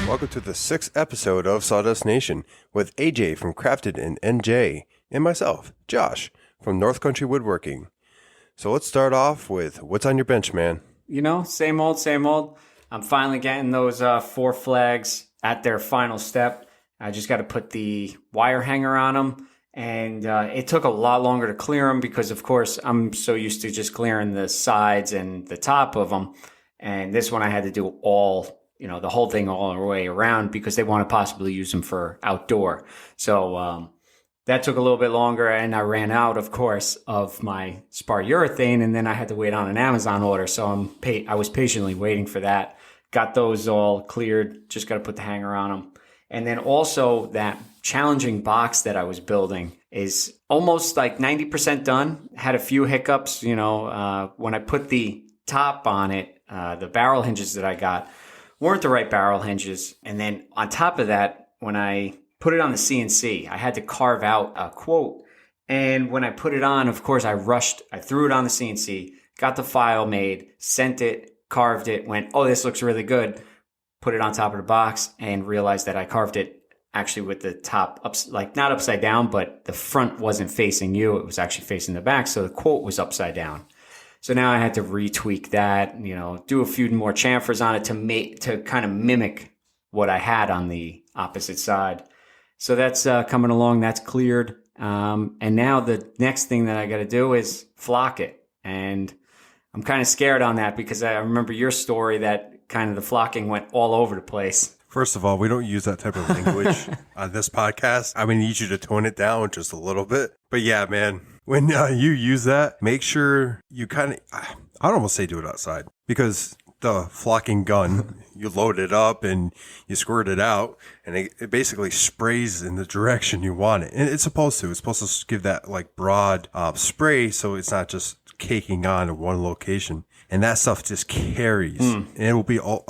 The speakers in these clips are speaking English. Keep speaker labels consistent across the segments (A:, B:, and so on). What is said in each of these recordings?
A: Welcome to the 6th episode of Sawdust Nation with AJ from Crafted in NJ and myself, Josh, from North Country Woodworking. So let's start off with what's on your bench, man?
B: You know, same old, same old. I'm finally getting those 4 flags at their final step. I just got to put the wire hanger on them. And it took a lot longer to clear them because, of course, I'm so used to just clearing the sides and the top of them. And this one I had to do the whole thing all the way around because they want to possibly use them for outdoor. So that took a little bit longer, and I ran out, of course, of my spar urethane, and then I had to wait on an Amazon order. So I was patiently waiting for that. Got those all cleared. Just got to put the hanger on them. And then also that challenging box that I was building is almost like 90% done. Had a few hiccups, when I put the top on it, the barrel hinges that I got weren't the right barrel hinges. And then on top of that, when I put it on the CNC, I had to carve out a quote. And when I put it on, of course, I threw it on the CNC, got the file made, sent it, carved it, went, oh, this looks really good. Put it on top of the box and realized that I carved it actually with the top not upside down, but the front wasn't facing you. It was actually facing the back. So the quote was upside down. So now I had to retweak that, do a few more chamfers on it to kind of mimic what I had on the opposite side. So that's coming along. That's cleared. And now the next thing that I got to do is flock it. And I'm kind of scared on that because I remember your story that kind of the flocking went all over the place.
A: First of all, we don't use that type of language on this podcast. I need you to tone it down just a little bit. But yeah, man, when you use that, make sure you I'd almost say do it outside because the flocking gun, you load it up and you squirt it out and it basically sprays in the direction you want it. And it's supposed to give that like broad spray so it's not just caking on in one location. And that stuff just carries. And it will be all...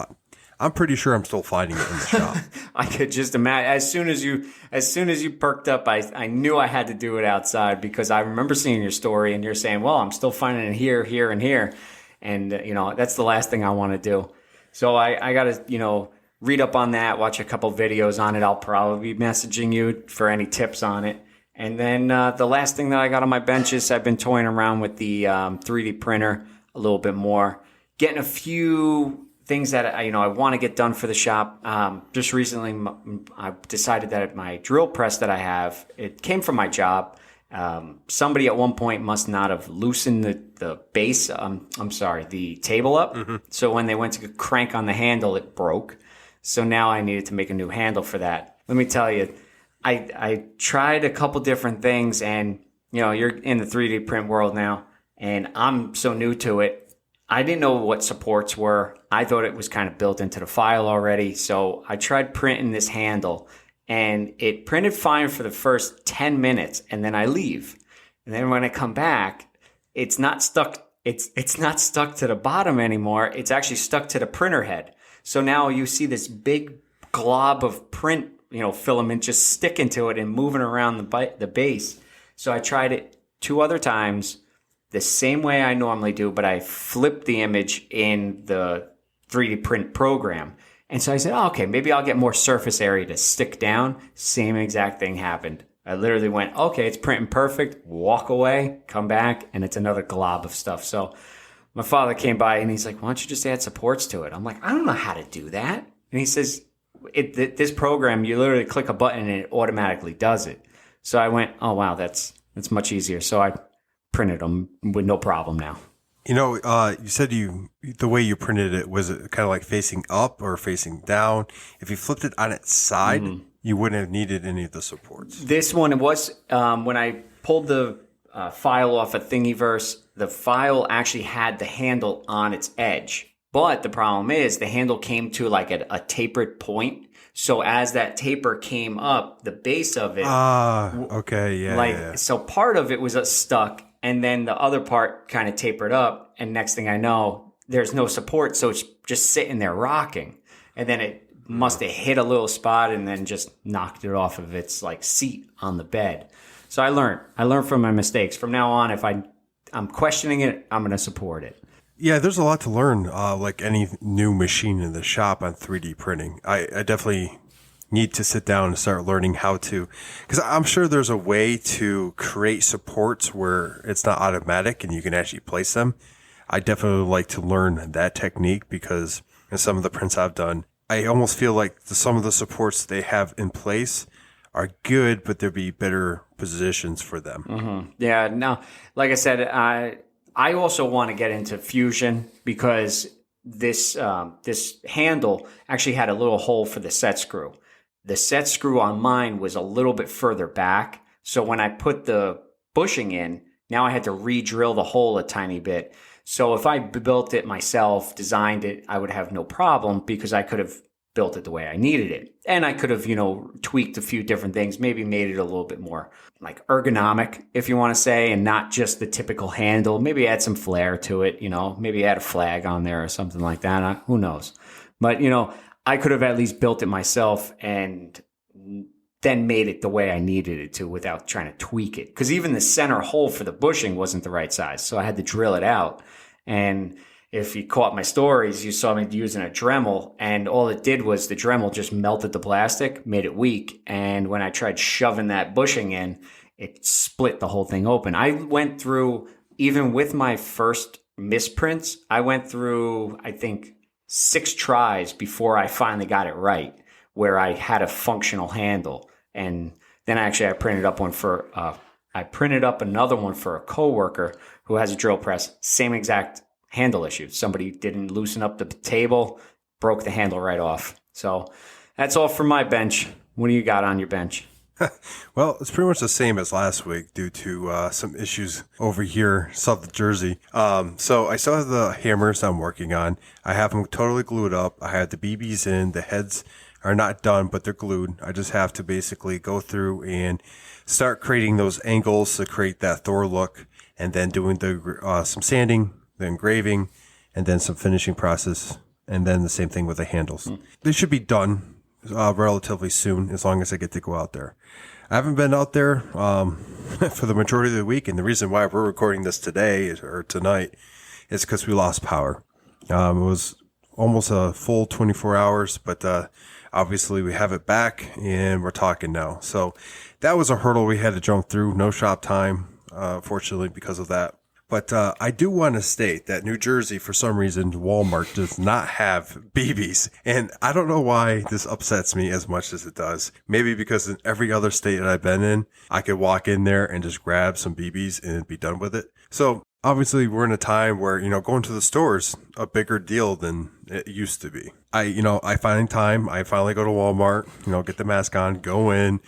A: I'm pretty sure I'm still finding it in the shop.
B: I could just imagine. As soon as you perked up, I knew I had to do it outside because I remember seeing your story and you're saying, well, I'm still finding it here, here, and here. And, that's the last thing I want to do. So I got to, read up on that, watch a couple videos on it. I'll probably be messaging you for any tips on it. And then the last thing that I got on my bench is I've been toying around with the 3D printer a little bit more, getting a few things that I want to get done for the shop. Just recently, I decided that my drill press that I have, it came from my job. Somebody at one point must not have loosened the base. The table up. Mm-hmm. So when they went to crank on the handle, it broke. So now I needed to make a new handle for that. Let me tell you, I tried a couple different things, and you're in the 3D print world now, and I'm so new to it. I didn't know what supports were. I thought it was kind of built into the file already. So I tried printing this handle and it printed fine for the first 10 minutes and then I leave. And then when I come back, it's not stuck. It's not stuck to the bottom anymore. It's actually stuck to the printer head. So now you see this big glob of print, filament just sticking to it and moving around the base. So I tried it 2 other times the same way I normally do, but I flipped the image in the 3D print program. And so I said, okay, maybe I'll get more surface area to stick down. Same exact thing happened. I literally went, okay, it's printing perfect, walk away, come back, and it's another glob of stuff. So my father came by and he's like, why don't you just add supports to it? I'm like, I don't know how to do that. And he says, this program, you literally click a button and it automatically does it. So I went, oh, wow, that's much easier. So I printed them with no problem now.
A: You said the way you printed it, was it kind of like facing up or facing down? If you flipped it on its side, you wouldn't have needed any of the supports.
B: This one, it was, when I pulled the file off of Thingiverse, the file actually had the handle on its edge. But the problem is the handle came to like a tapered point. So as that taper came up, the base of it.
A: Okay. Yeah.
B: So part of it was stuck. And then the other part kind of tapered up. And next thing I know, there's no support. So it's just sitting there rocking. And then it must have hit a little spot and then just knocked it off of its like seat on the bed. So I learned from my mistakes. From now on, if I'm questioning it, I'm going to support it.
A: Yeah, there's a lot to learn, like any new machine in the shop on 3D printing. I definitely need to sit down and start learning how to, because I'm sure there's a way to create supports where it's not automatic and you can actually place them. I definitely would like to learn that technique because in some of the prints I've done, I almost feel like some of the supports they have in place are good, but there'd be better positions for them.
B: Mm-hmm. Yeah, no, like I said, I also want to get into fusion because this handle actually had a little hole for the set screw. The set screw on mine was a little bit further back, so when I put the bushing in, now I had to re-drill the hole a tiny bit. So if I built it myself, designed it, I would have no problem because I could have built it the way I needed it. And I could have, tweaked a few different things, maybe made it a little bit more like ergonomic, if you want to say, and not just the typical handle. Maybe add some flair to it, maybe add a flag on there or something like that. Who knows? But, I could have at least built it myself and then made it the way I needed it to without trying to tweak it. Because even the center hole for the bushing wasn't the right size. So I had to drill it out. And if you caught my stories, you saw me using a Dremel, and all it did was the Dremel just melted the plastic, made it weak. And when I tried shoving that bushing in, it split the whole thing open. I went through, even with my first misprints, I went through, I think, 6 tries before I finally got it right, where I had a functional handle. And then I printed up another one for a coworker who has a drill press, same exact handle issue. Somebody didn't loosen up the table, broke the handle right off. So that's all from my bench. What do you got on your bench?
A: Well, it's pretty much the same as last week due to some issues over here, South Jersey. So I still have the hammers I'm working on. I have them totally glued up. I have the BBs in. The heads are not done, but they're glued. I just have to basically go through and start creating those angles to create that Thor look, and then doing the some sanding, the engraving, and then some finishing process, and then the same thing with the handles. They should be done relatively soon, as long as I get to go out there. I haven't been out there for the majority of the week, and the reason why we're recording this tonight is because we lost power. It was almost a full 24 hours, but obviously we have it back, and we're talking now. So that was a hurdle we had to jump through. No shop time, fortunately, because of that. But I do want to state that New Jersey, for some reason, Walmart does not have BBs. And I don't know why this upsets me as much as it does. Maybe because in every other state that I've been in, I could walk in there and just grab some BBs and be done with it. So obviously we're in a time where, going to the store is a bigger deal than it used to be. I find time. I finally go to Walmart, get the mask on, go in,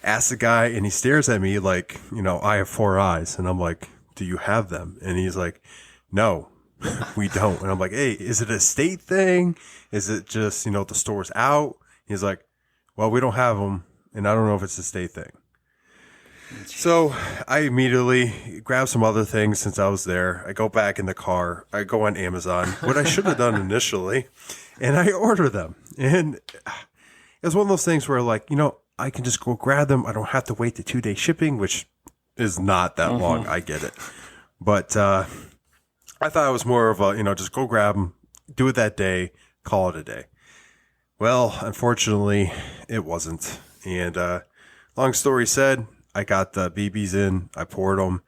A: ask the guy, and he stares at me like, I have 4 eyes. And I'm like, do you have them? And he's like, no, we don't. And I'm like, hey, is it a state thing? Is it just, the store's out? He's like, well, we don't have them, and I don't know if it's a state thing. So I immediately grab some other things since I was there. I go back in the car. I go on Amazon, what I should have done initially, and I order them. And it's one of those things where, like, I can just go grab them. I don't have to wait the 2-day shipping, which is not that long. I get it. But I thought it was more of a, just go grab them, do it that day, call it a day. Well, unfortunately, it wasn't. And long story said, I got the BBs in, I poured them.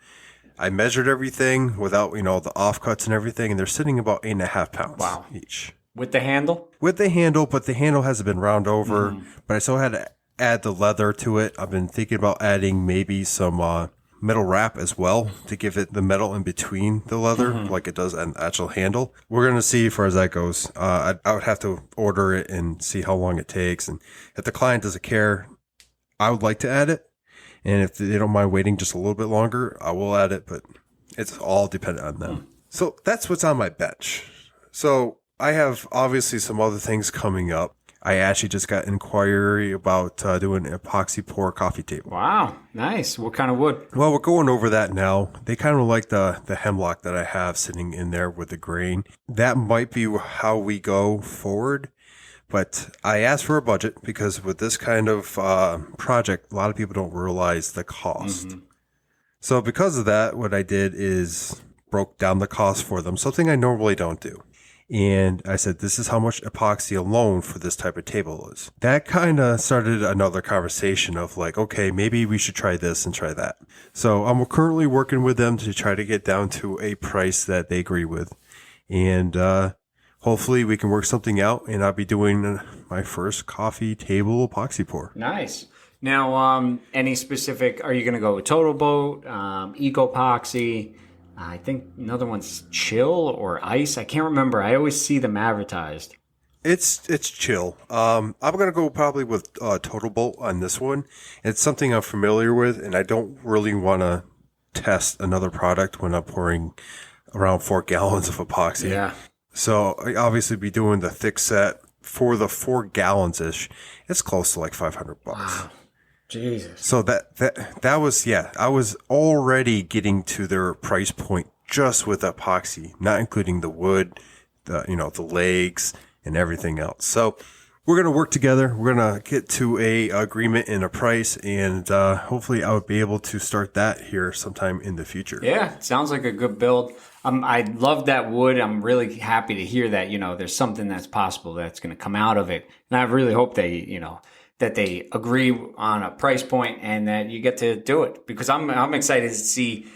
A: I measured everything without, the offcuts and everything, and they're sitting about 8.5 pounds each.
B: With the handle?
A: With the handle, but the handle hasn't been round over. But I still had to add the leather to it. I've been thinking about adding maybe some metal wrap as well to give it the metal in between the leather like it does an actual handle. We're going to see as far as that goes. I would have to order it and see how long it takes. And if the client doesn't care, I would like to add it. And if they don't mind waiting just a little bit longer, I will add it, but it's all dependent on them. So that's what's on my bench. So I have obviously some other things coming up. I actually just got inquiry about doing an epoxy pour coffee table.
B: Wow, nice. What kind of wood?
A: Well, we're going over that now. They kind of like the hemlock that I have sitting in there with the grain. That might be how we go forward. But I asked for a budget because with this kind of project, a lot of people don't realize the cost. So because of that, what I did is broke down the cost for them, something I normally don't do. And I said, this is how much epoxy alone for this type of table is. That kind of started another conversation of like, okay, maybe we should try this and try that. So I'm currently working with them to try to get down to a price that they agree with. And hopefully we can work something out, and I'll be doing my first coffee table epoxy pour.
B: Nice. Now, any specific, are you going to go with Total Boat, Eco Epoxy? I think another one's Chill or Ice. I can't remember. I always see them advertised.
A: It's chill. I'm going to go probably with Total Bolt on this one. It's something I'm familiar with, and I don't really want to test another product when I'm pouring around 4 gallons of epoxy.
B: Yeah.
A: So I obviously be doing the thick set for the 4 gallons-ish. It's close to like $500.
B: Wow. Jesus.
A: So that was, yeah, I was already getting to their price point just with epoxy, not including the wood, the legs and everything else. So we're going to work together. We're going to get to a agreement and a price, and hopefully I would be able to start that here sometime in the future.
B: Yeah, sounds like a good build. I love that wood. I'm really happy to hear that, there's something that's possible that's going to come out of it. And I really hope that they agree on a price point and that you get to do it, because I'm excited to see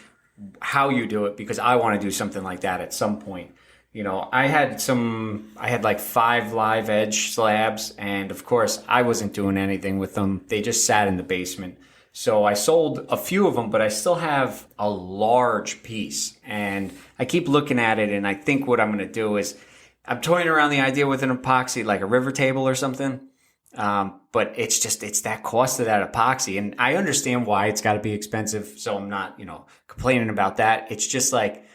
B: how you do it, because I want to do something like that at some point. I had like 5 live edge slabs, and of course I wasn't doing anything with them. They just sat in the basement. So I sold a few of them, but I still have a large piece, and I keep looking at it, and I think what I'm going to do is I'm toying around the idea with an epoxy, like a river table or something. But it's that cost of that epoxy, and I understand why it's got to be expensive. So I'm not, complaining about that. It's just like,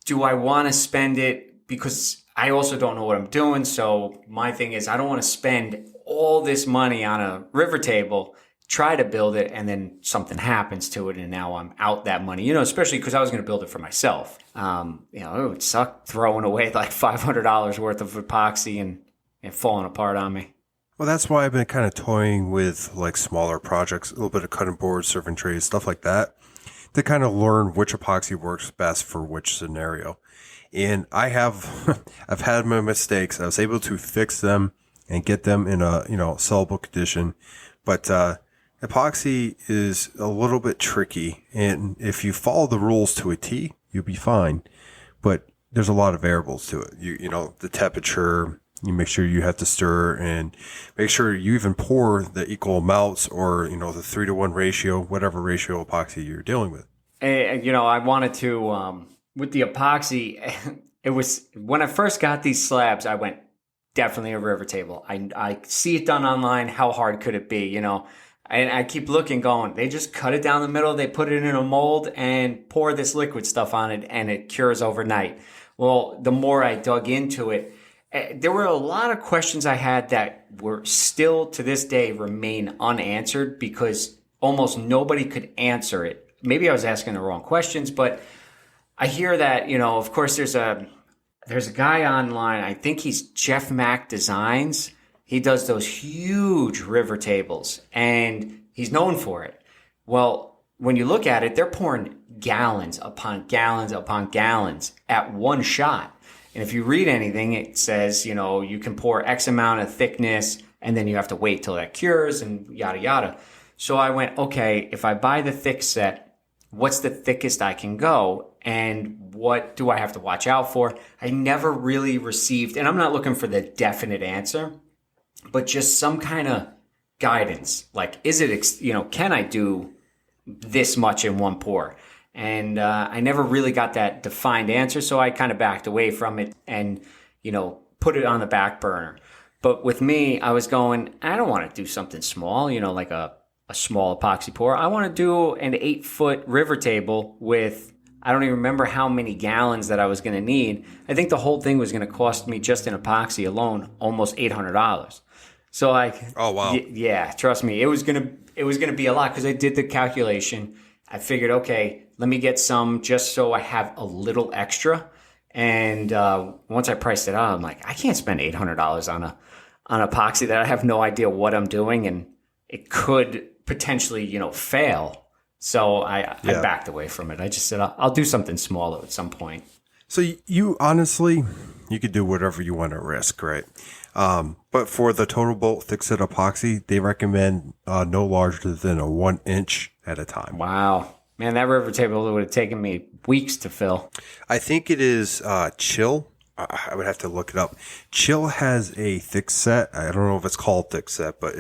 B: do I want to spend it? Because I also don't know what I'm doing. So my thing is, I don't want to spend all this money on a river table, try to build it, and then something happens to it, and now I'm out that money, especially because I was going to build it for myself. It would suck throwing away like $500 worth of epoxy and falling apart on me.
A: Well, that's why I've been kind of toying with like smaller projects, a little bit of cutting boards, serving trays, stuff like that, to kind of learn which epoxy works best for which scenario. And I've had my mistakes. I was able to fix them and get them in a, sellable condition. But, epoxy is a little bit tricky. And if you follow the rules to a T, you'll be fine. But there's a lot of variables to it. The temperature. You make sure you have to stir, and make sure you even pour the equal amounts, or, the 3-to-1 ratio, whatever ratio epoxy you're dealing with.
B: I wanted to, with the epoxy, it was, when I first got these slabs, I went, definitely a river table. I see it done online. How hard could it be? And I keep looking, going, they just cut it down the middle. They put it in a mold and pour this liquid stuff on it, and it cures overnight. Well, the more I dug into it, there were a lot of questions I had that were still to this day remain unanswered, because almost nobody could answer it. Maybe I was asking the wrong questions, but I hear that, of course there's a guy online. I think he's Jeff Mack Designs. He does those huge river tables, and he's known for it. Well, when you look at it, they're pouring gallons upon gallons upon gallons at one shot. And if you read anything, it says, you can pour X amount of thickness, and then you have to wait till that cures and yada, yada. So I went, okay, if I buy the thick set, what's the thickest I can go? And what do I have to watch out for? I never really received, and I'm not looking for the definite answer, but just some kind of guidance. Like, is it, can I do this much in one pour? And I never really got that defined answer, so I kind of backed away from it and, put it on the back burner. But with me, I was going, I don't want to do something small, like a small epoxy pour. I want to do an 8-foot river table with, I don't even remember how many gallons that I was going to need. I think the whole thing was going to cost me, just in epoxy alone, almost $800. So
A: oh wow,
B: yeah, trust me, it was gonna be a lot, because I did the calculation. I figured, okay, let me get some just so I have a little extra. And once I priced it out, I'm like, I can't spend $800 on epoxy that I have no idea what I'm doing, and it could potentially, fail. So I backed away from it. I just said, I'll do something smaller at some point.
A: So you honestly, you could do whatever you want to risk, right? But for the total bolt thick-set epoxy, they recommend no larger than a 1 inch at a time.
B: Wow. Man, that river table would have taken me weeks to fill.
A: I think it is Chill. I would have to look it up. Chill has a thick set. I don't know if it's called thick set, but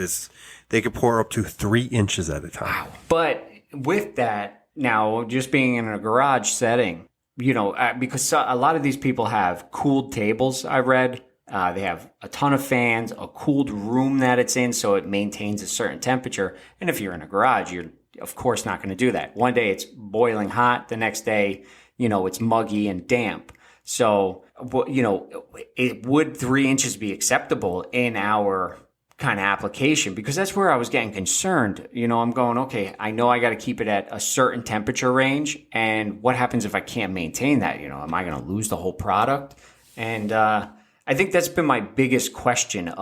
A: they could pour up to 3 inches at a time.
B: Wow. But with that, now just being in a garage setting, because a lot of these people have cooled tables, I read. They have a ton of fans, a cooled room that it's in, so it maintains a certain temperature. And if you're in a garage, you're, of course, not going to do that. One day it's boiling hot. The next day, it's muggy and damp. So, would 3 inches be acceptable in our kind of application? Because that's where I was getting concerned. I'm going, okay, I know I got to keep it at a certain temperature range. And what happens if I can't maintain that? Am I going to lose the whole product? And I think that's been my biggest question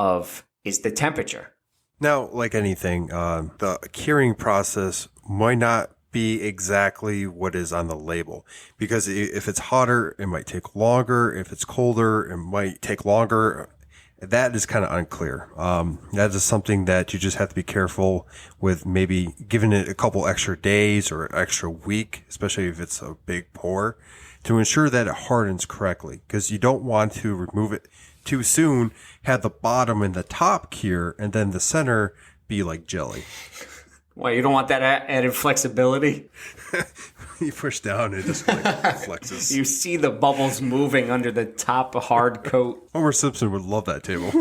B: is the temperature.
A: Now, like anything, the curing process might not be exactly what is on the label, because if it's hotter, it might take longer. If it's colder, it might take longer. That is kind of unclear. That is something that you just have to be careful with, maybe giving it a couple extra days or an extra week, especially if it's a big pour, to ensure that it hardens correctly, because you don't want to remove it too soon, have the bottom and the top cure, and then the center be like jelly.
B: Well, you don't want that added flexibility?
A: You push down, it just flexes.
B: You see the bubbles moving under the top hard coat.
A: Homer Simpson would love that table.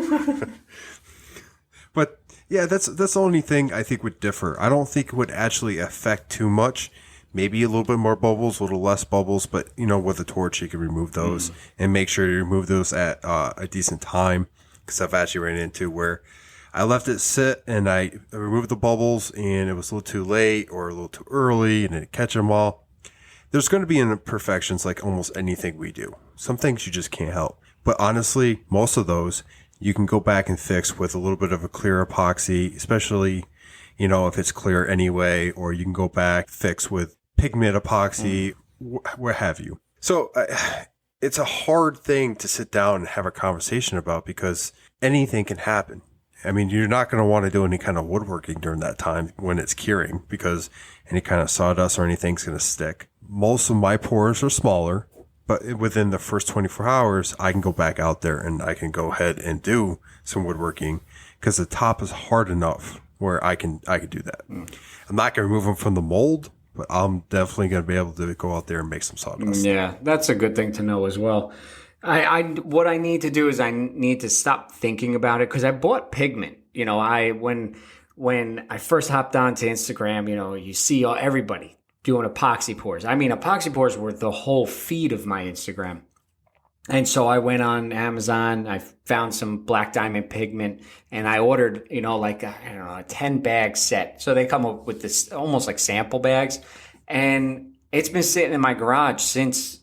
A: But yeah, that's the only thing I think would differ. I don't think it would actually affect too much. Maybe a little bit more bubbles, a little less bubbles, but with a torch you can remove those and make sure you remove those at a decent time. Because I've actually ran into where I left it sit and I removed the bubbles and it was a little too late or a little too early and didn't catch them all. There's going to be imperfections like almost anything we do. Some things you just can't help. But honestly, most of those you can go back and fix with a little bit of a clear epoxy, especially, if it's clear anyway, or you can go back, fix with pigment epoxy, what have you. So it's a hard thing to sit down and have a conversation about, because anything can happen. I mean, you're not going to want to do any kind of woodworking during that time when it's curing, because any kind of sawdust or anything's going to stick. Most of my pours are smaller, but within the first 24 hours, I can go back out there and I can go ahead and do some woodworking, because the top is hard enough where I can do that. I'm not going to remove them from the mold, but I'm definitely going to be able to go out there and make some sawdust.
B: Yeah, that's a good thing to know as well. What I need to do is I need to stop thinking about it, because I bought pigment. When I first hopped onto Instagram, you see everybody doing epoxy pours. I mean, epoxy pours were the whole feed of my Instagram. And so I went on Amazon, I found some black diamond pigment, and I ordered, a 10 bag set. So they come up with this almost like sample bags. And it's been sitting in my garage since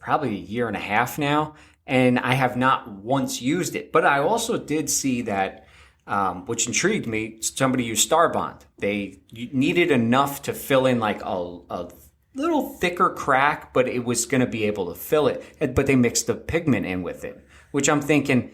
B: probably a year and a half now. And I have not once used it. But I also did see that, which intrigued me, somebody used Starbond. They needed enough to fill in like a little thicker crack, but it was going to be able to fill it. But they mixed the pigment in with it, which I'm thinking,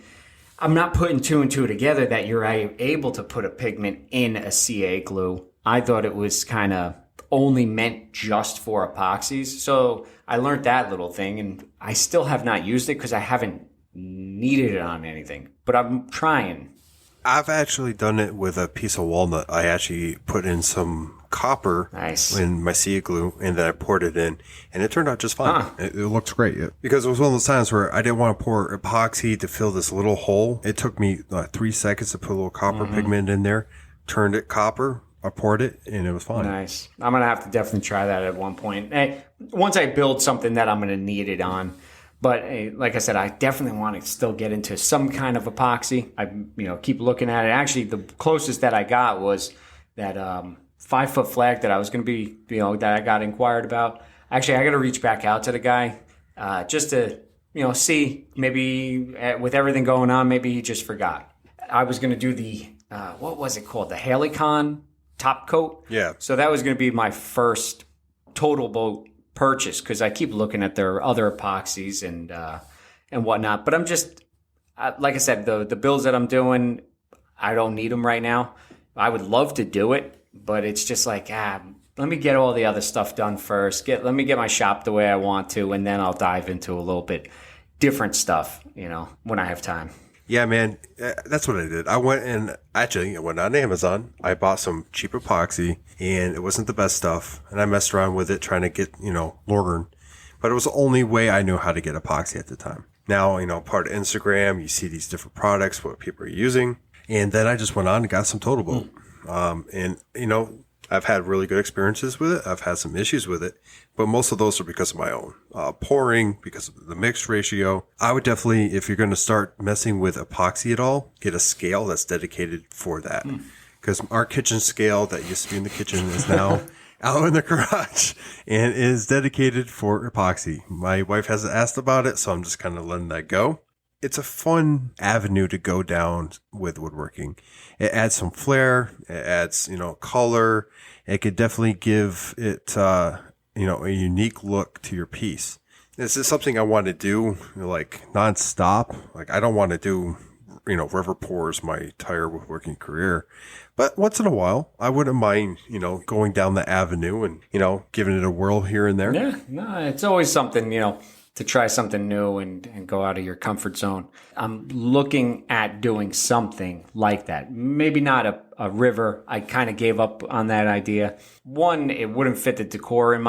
B: I'm not putting two and two together that you're able to put a pigment in a CA glue. I thought it was kind of only meant just for epoxies. So I learned that little thing, and I still have not used it because I haven't needed it on anything, but I'm trying.
A: I've actually done it with a piece of walnut. I actually put in some copper in my CA glue, and then I poured it in, and it turned out just fine. It looks great. Because it was one of those times where I didn't want to pour epoxy to fill this little hole. It took me 3 seconds to put a little copper pigment in there, turned it copper, I poured it, and it was fine.
B: Nice. I'm going to have to definitely try that at one point. Once I build something that I'm going to need it on. But like I said, I definitely want to still get into some kind of epoxy. I keep looking at it. Actually, the closest that I got was that 5-foot flag that I was going to be, that I got inquired about. Actually, I got to reach back out to the guy just to, see maybe with everything going on, maybe he just forgot. I was going to do the, what was it called? The Halicon top coat.
A: Yeah.
B: So that was going to be my first total boat purchase because I keep looking at their other epoxies and whatnot. But I'm just, like I said, the builds that I'm doing, I don't need them right now. I would love to do it, but it's just like, let me get all the other stuff done first. Let me get my shop the way I want to, and then I'll dive into a little bit different stuff, when I have time.
A: Yeah, man, that's what I did. I went on Amazon. I bought some cheap epoxy, and it wasn't the best stuff. And I messed around with it trying to get, learn. But it was the only way I knew how to get epoxy at the time. Now, part of Instagram, you see these different products, what people are using. And then I just went on and got some Total Boat. I've had really good experiences with it. I've had some issues with it, but most of those are because of my own pouring, because of the mix ratio. I would definitely, if you're going to start messing with epoxy at all, get a scale that's dedicated for that. Because our kitchen scale that used to be in the kitchen is now out in the garage and is dedicated for epoxy. My wife hasn't asked about it, so I'm just kind of letting that go. It's a fun avenue to go down with woodworking. It adds some flair. It adds, color. It could definitely give it, a unique look to your piece. This is something I want to do like nonstop. Like I don't want to do, river pours my entire woodworking career. But once in a while, I wouldn't mind, going down the avenue and, giving it a whirl here and there.
B: Yeah, no, it's always something, to try something new and go out of your comfort zone. I'm looking at doing something like that. Maybe not a river. I kind of gave up on that idea. One, it wouldn't fit the decor in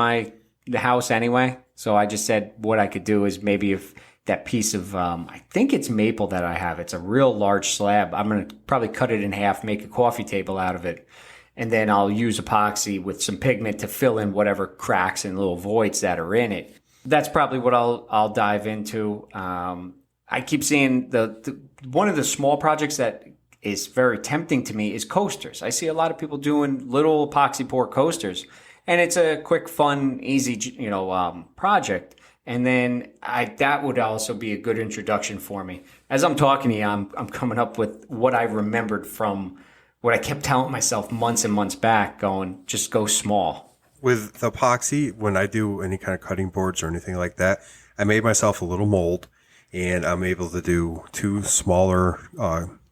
B: the house anyway. So I just said what I could do is maybe if that piece of, I think it's maple that I have. It's a real large slab. I'm going to probably cut it in half, make a coffee table out of it. And then I'll use epoxy with some pigment to fill in whatever cracks and little voids that are in it. That's probably what I'll dive into. I keep seeing the one of the small projects that is very tempting to me is coasters. I see a lot of people doing little epoxy pour coasters, and it's a quick, fun, easy, project. And then that would also be a good introduction for me. As I'm talking to you, I'm coming up with what I remembered from what I kept telling myself months and months back, going, just go small.
A: With the epoxy, when I do any kind of cutting boards or anything like that, I made myself a little mold, and I'm able to do 2 smaller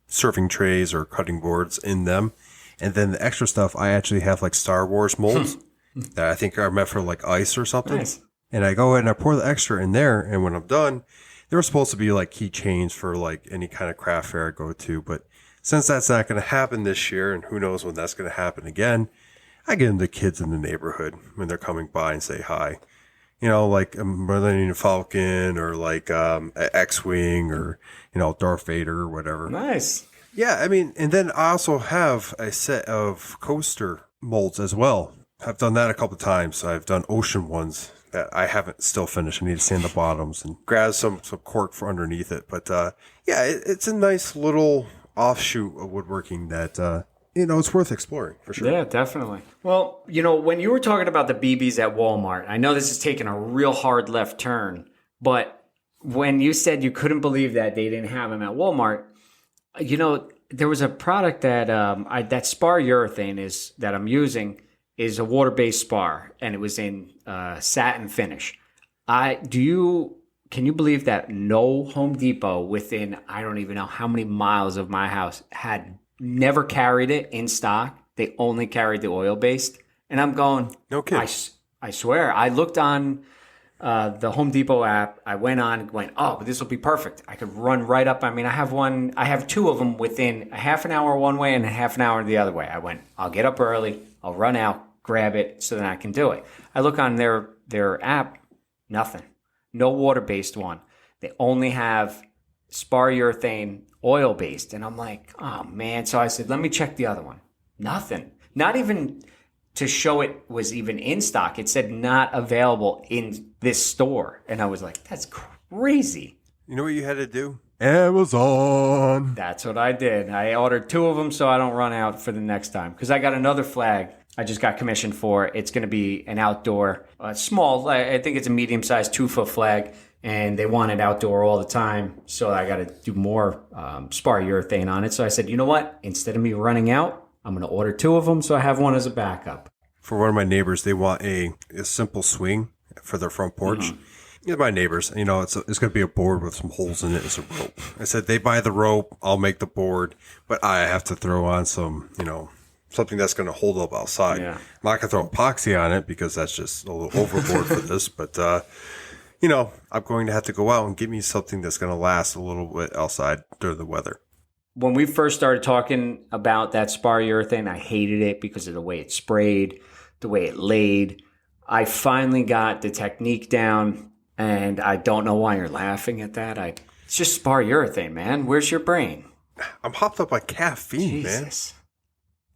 A: serving trays or cutting boards in them. And then the extra stuff, I actually have like Star Wars molds that I think are meant for like ice or something.
B: Nice.
A: And I go ahead and I pour the extra in there, and when I'm done, they were supposed to be like keychains for like any kind of craft fair I go to. But since that's not going to happen this year, and who knows when that's going to happen again, I get them to kids in the neighborhood when they're coming by and say hi. Like a Millennium Falcon or like a X-Wing or, Darth Vader or whatever.
B: Nice.
A: Yeah, I mean, and then I also have a set of coaster molds as well. I've done that a couple of times. I've done ocean ones that I haven't still finished. I need to sand the bottoms and grab some cork for underneath it. But it's a nice little offshoot of woodworking that it's worth exploring for sure.
B: Yeah, definitely. Well, when you were talking about the BBs at Walmart, I know this is taking a real hard left turn, but when you said you couldn't believe that they didn't have them at Walmart, there was a product that that spar urethane that I'm using is a water-based spar, and it was in satin finish. Can you believe that no Home Depot within, I don't even know how many miles of my house had never carried it in stock? They only carried the oil-based. And I'm going,
A: no kidding.
B: I swear. I looked on the Home Depot app. I went oh, but this will be perfect. I could run right up. I mean, I have 2 of them within a half an hour one way and a half an hour the other way. I went, I'll get up early. I'll run out, grab it so that I can do it. I look on their app, nothing. No water-based one. They only have spar urethane oil-based. And I'm like, oh, man. So I said, let me check the other one. Nothing. Not even to show it was even in stock. It said not available in this store. And I was like, that's crazy.
A: You know what you had to do? Amazon.
B: That's what I did. I ordered 2 of them so I don't run out for the next time. Because I got another flag I just got commissioned for. It's going to be an outdoor, small, I think it's a medium-sized 2-foot flag. And they want it outdoor all the time. So I got to do more spar urethane on it. So I said, you know what? Instead of me running out, I'm going to order 2 of them so I have one as a backup.
A: For one of my neighbors, they want a simple swing for their front porch. Yeah, my neighbors, it's going to be a board with some holes in it as a rope. I said, they buy the rope, I'll make the board, but I have to throw on some, something that's going to hold up outside.
B: Yeah.
A: I'm not going to throw epoxy on it because that's just a little overboard for this, but, I'm going to have to go out and get me something that's going to last a little bit outside during the weather.
B: When we first started talking about that spar urethane, I hated it because of the way it sprayed, the way it laid. I finally got the technique down. And I don't know why you're laughing at that. It's just spar urethane, man. Where's your brain?
A: I'm hopped up on caffeine,
B: Jesus.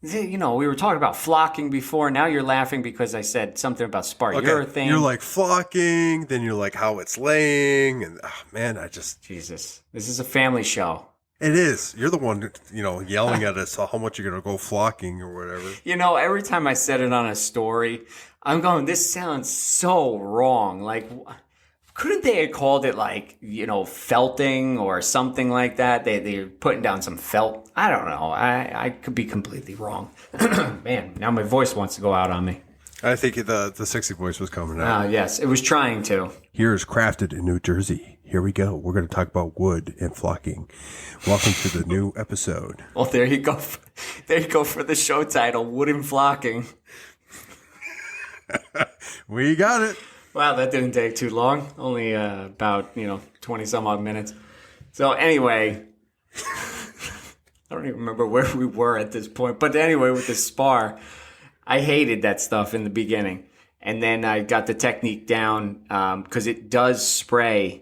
B: Man. We were talking about flocking before. Now you're laughing because I said something about spar urethane.
A: You're like flocking, then you're like how it's laying. And
B: Jesus. This is a family show.
A: It is. You're the one, yelling at us how much you're going to go flocking or whatever.
B: Every time I said it on a story, I'm going, this sounds so wrong. Like, couldn't they have called it felting or something like that? They're putting down some felt. I don't know. I could be completely wrong. Man, now my voice wants to go out on me.
A: I think the sexy voice was coming out.
B: Yes, it was trying to.
A: Here's Crafted in New Jersey. Here we go. We're going to talk about wood and flocking. Welcome to the new episode.
B: Well, there you go. There you go for the show title, Wood and Flocking.
A: We got it.
B: Wow, that didn't take too long. Only about, 20 some odd minutes. So anyway, I don't even remember where we were at this point. But anyway, with the spar, I hated that stuff in the beginning. And then I got the technique down because it does spray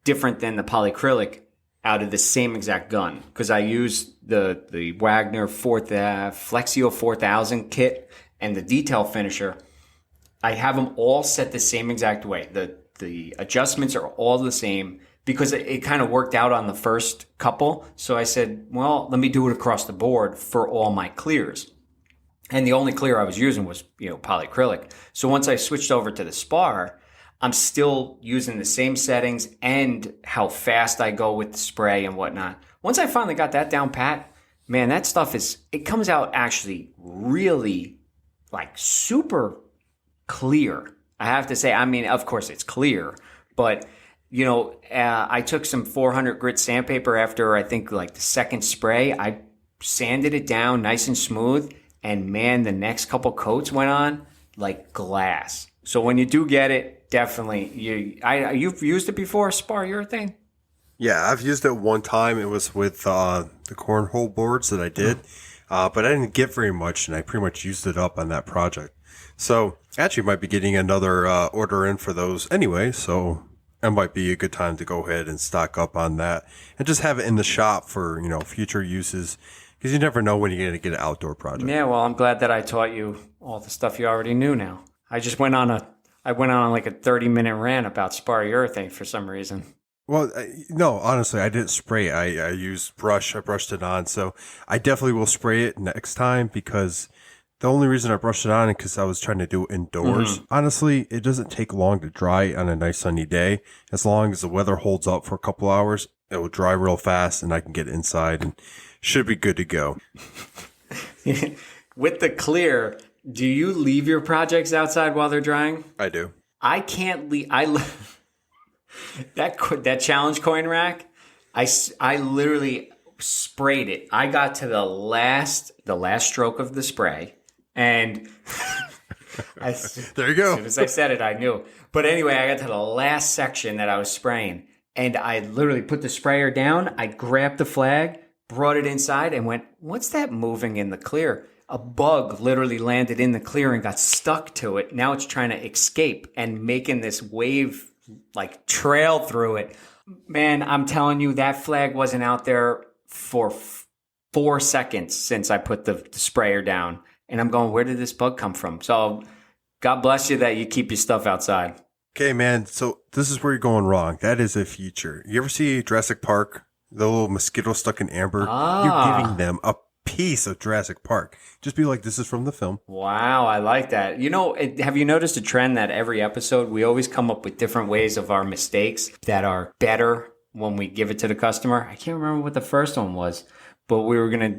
B: different than the polyacrylic out of the same exact gun. Because I used the Wagner Flexio 4000 kit and the detail finisher. I have them all set the same exact way. The adjustments are all the same because it kind of worked out on the first couple. So I said, well, let me do it across the board for all my clears. And the only clear I was using was, polyacrylic. So once I switched over to the spar, I'm still using the same settings and how fast I go with the spray and whatnot. Once I finally got that down pat, man, that stuff it comes out actually really super clear. I have to say, of course it's clear, but I took some 400 grit sandpaper after I think the second spray. I sanded it down nice and smooth, and man, the next couple coats went on like glass. So when you do get it, definitely you've used it before, spar urethane?
A: Yeah, I've used it one time. It was with the cornhole boards that I did, but I didn't get very much, and I pretty much used it up on that project. So actually might be getting another order in for those anyway. So it might be a good time to go ahead and stock up on that and just have it in the shop for, future uses because you never know when you're going to get an outdoor project.
B: Yeah, well, I'm glad that I taught you all the stuff you already knew now. I just went on a 30-minute rant about spar urethane for some reason.
A: Well, no, honestly, I didn't spray. I used brush. I brushed it on. So I definitely will spray it next time because the only reason I brushed it on is because I was trying to do it indoors. Honestly, it doesn't take long to dry on a nice sunny day. As long as the weather holds up for a couple hours, it will dry real fast and I can get inside and should be good to go.
B: With the clear, do you leave your projects outside while they're drying?
A: I do.
B: I can't leave. That challenge coin rack, I literally sprayed it. I got to the last stroke of the spray. And
A: there you go.
B: As soon as I said it, I knew. But anyway, I got to the last section that I was spraying, and I literally put the sprayer down. I grabbed the flag, brought it inside, and went, "What's that moving in the clear?" A bug literally landed in the clear and got stuck to it. Now it's trying to escape and making this wave trail through it. Man, I'm telling you, that flag wasn't out there for 4 seconds since I put the sprayer down. And I'm going, where did this bug come from? So God bless you that you keep your stuff outside.
A: Okay, man. So this is where you're going wrong. That is a feature. You ever see Jurassic Park? The little mosquito stuck in amber? You're giving them a piece of Jurassic Park. Just be like, this is from the film.
B: Wow, I like that. Have you noticed a trend that every episode we always come up with different ways of our mistakes that are better when we give it to the customer? I can't remember what the first one was. But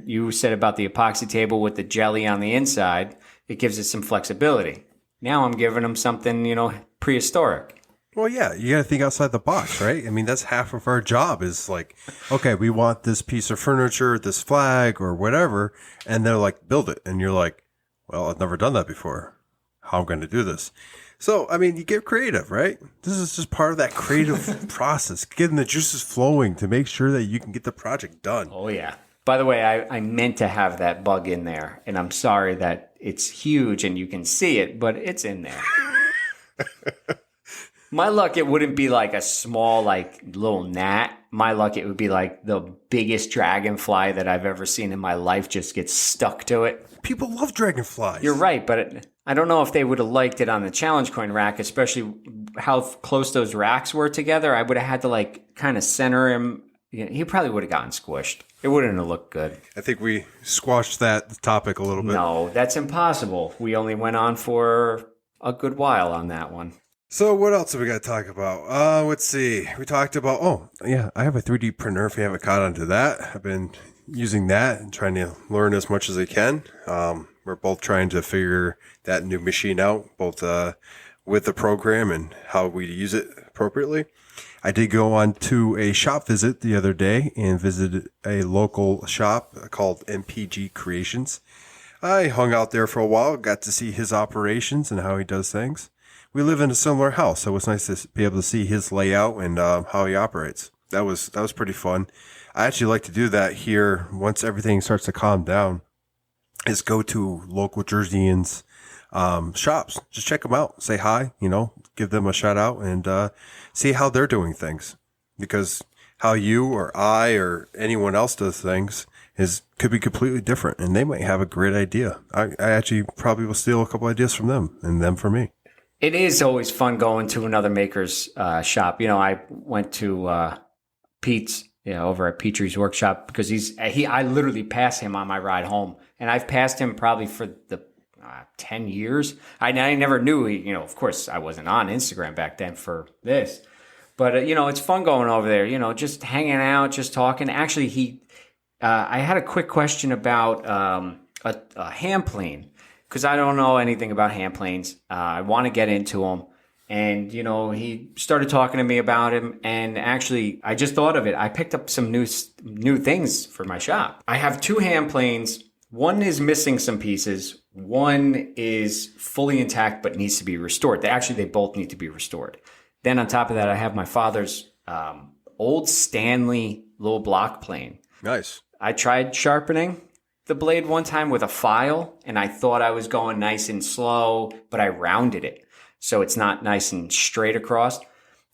B: you said about the epoxy table with the jelly on the inside, it gives it some flexibility. Now I'm giving them something, prehistoric.
A: Well, yeah, you got to think outside the box, right? I mean, that's half of our job is like, okay, we want this piece of furniture, this flag or whatever. And they're like, build it. And you're like, well, I've never done that before. How am I going to do this? So, I mean, you get creative, right? This is just part of that creative process, getting the juices flowing to make sure that you can get the project done.
B: Oh, yeah. By the way, I meant to have that bug in there, and I'm sorry that it's huge and you can see it, but it's in there. My luck, it wouldn't be like a small, like little gnat. My luck, it would be like the biggest dragonfly that I've ever seen in my life just gets stuck to it.
A: People love dragonflies.
B: You're right, but I don't know if they would have liked it on the challenge coin rack, especially how close those racks were together. I would have had to like kind of center him. He probably would have gotten squished. It wouldn't have looked good.
A: I think we squashed that topic a little bit.
B: No, that's impossible. We only went on for a good while on that one.
A: So what else have we got to talk about? Let's see. We talked about, I have a 3D printer if you haven't caught onto that. I've been using that and trying to learn as much as I can. We're both trying to figure that new machine out, both with the program and how we use it appropriately. I did go on to a shop visit the other day and visited a local shop called MPG Creations. I hung out there for a while, got to see his operations and how he does things. We live in a similar house, so it was nice to be able to see his layout and how he operates. That was pretty fun. I actually like to do that here once everything starts to calm down, is go to local Jerseyans shops. Just check them out, say hi, give them a shout out and see how they're doing things. Because how you or I or anyone else does things could be completely different, and they might have a great idea. I actually probably will steal a couple ideas from them and them from me.
B: It is always fun going to another maker's shop. I went to Pete's, over at Petrie's workshop because I literally pass him on my ride home, and I've passed him probably for the 10 years. I never knew of course I wasn't on Instagram back then for this, but it's fun going over there, just hanging out, just talking. Actually, I had a quick question about a hand plane. Because I don't know anything about hand planes. I want to get into them. And, he started talking to me about him. And actually, I just thought of it. I picked up some new things for my shop. I have 2 hand planes. One is missing some pieces. One is fully intact but needs to be restored. They both need to be restored. Then on top of that, I have my father's old Stanley little block plane.
A: Nice.
B: I tried sharpening the blade one time with a file, and I thought I was going nice and slow, but I rounded it so it's not nice and straight across.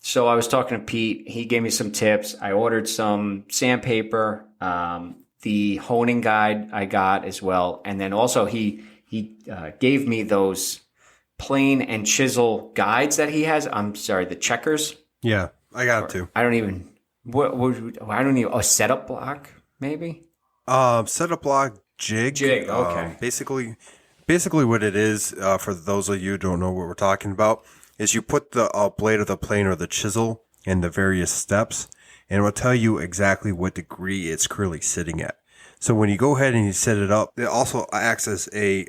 B: So I was talking to Pete. He gave me some tips. I ordered some sandpaper, the honing guide I got as well, and then also he gave me those plane and chisel guides that he has. I'm sorry, the checkers.
A: Yeah, I got it too.
B: I don't even a setup block maybe.
A: Setup block. Jig.
B: Okay.
A: Basically what it is, for those of you who don't know what we're talking about, is you put the blade of the plane or the chisel in the various steps, and it will tell you exactly what degree it's currently sitting at. So when you go ahead and you set it up, it also acts as a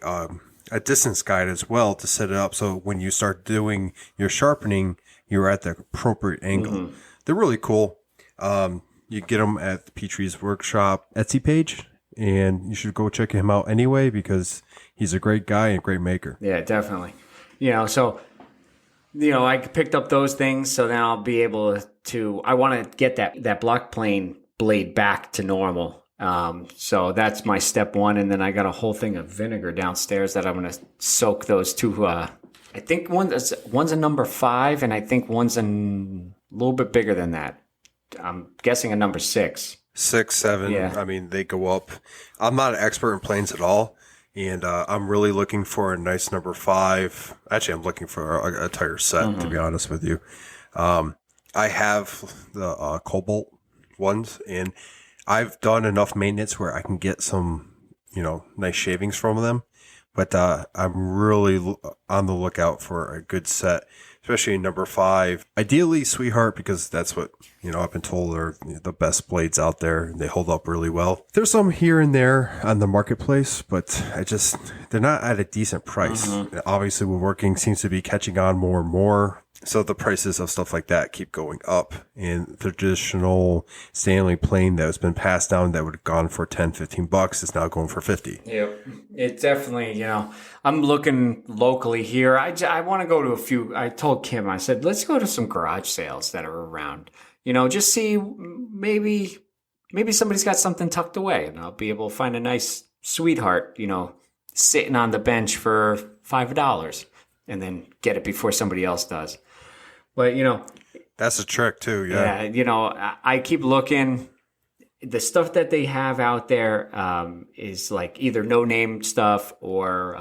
A: distance guide as well to set it up. So when you start doing your sharpening, you're at the appropriate angle. Mm-hmm. They're really cool. You get them at Petrie's Workshop Etsy page. And you should go check him out anyway because he's a great guy and a great maker.
B: Yeah, definitely. I picked up those things, so then I'll be able to. I want to get that block plane blade back to normal. So that's my step one, and then I got a whole thing of vinegar downstairs that I'm going to soak those 2. I think one's a number 5, and I think one's a little bit bigger than that. I'm guessing a number 6.
A: 6, 7. Yeah. I mean, they go up. I'm not an expert in planes at all, and I'm really looking for a nice number 5. Actually, I'm looking for a entire set, to be honest with you. I have the Cobalt ones, and I've done enough maintenance where I can get some, nice shavings from them. But I'm really on the lookout for a good set, especially number 5. Ideally, Sweetheart, because that's what, I've been told are the best blades out there. And they hold up really well. There's some here and there on the marketplace, but they're not at a decent price. Obviously, woodworking seems to be catching on more and more. So the prices of stuff like that keep going up. And traditional Stanley plane that has been passed down that would have gone for $10-15 is now going for $50.
B: Yep. It definitely, I'm looking locally here. I want to go to a few. I told Kim, I said, let's go to some garage sales that are around. Just see maybe somebody's got something tucked away and I'll be able to find a nice Sweetheart, sitting on the bench for $5 and then get it before somebody else does. But,
A: that's a trick too. Yeah.
B: I keep looking. The stuff that they have out there is like either no name stuff or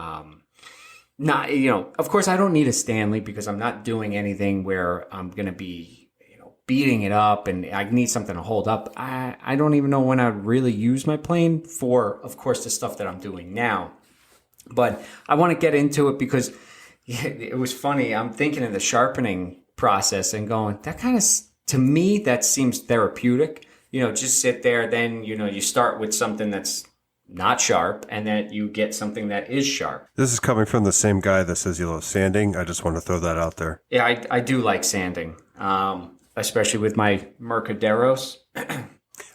B: not, of course I don't need a Stanley because I'm not doing anything where I'm going to be, beating it up and I need something to hold up. I don't even know when I'd really use my plane for, of course, the stuff that I'm doing now. But I want to get into it because it was funny. I'm thinking of the sharpening process and going, that kind of, to me, that seems therapeutic. Just sit there. Then, you start with something that's not sharp and then you get something that is sharp.
A: This is coming from the same guy that says you love sanding. I just want to throw that out there.
B: Yeah, I do like sanding, especially with my Mercaderos.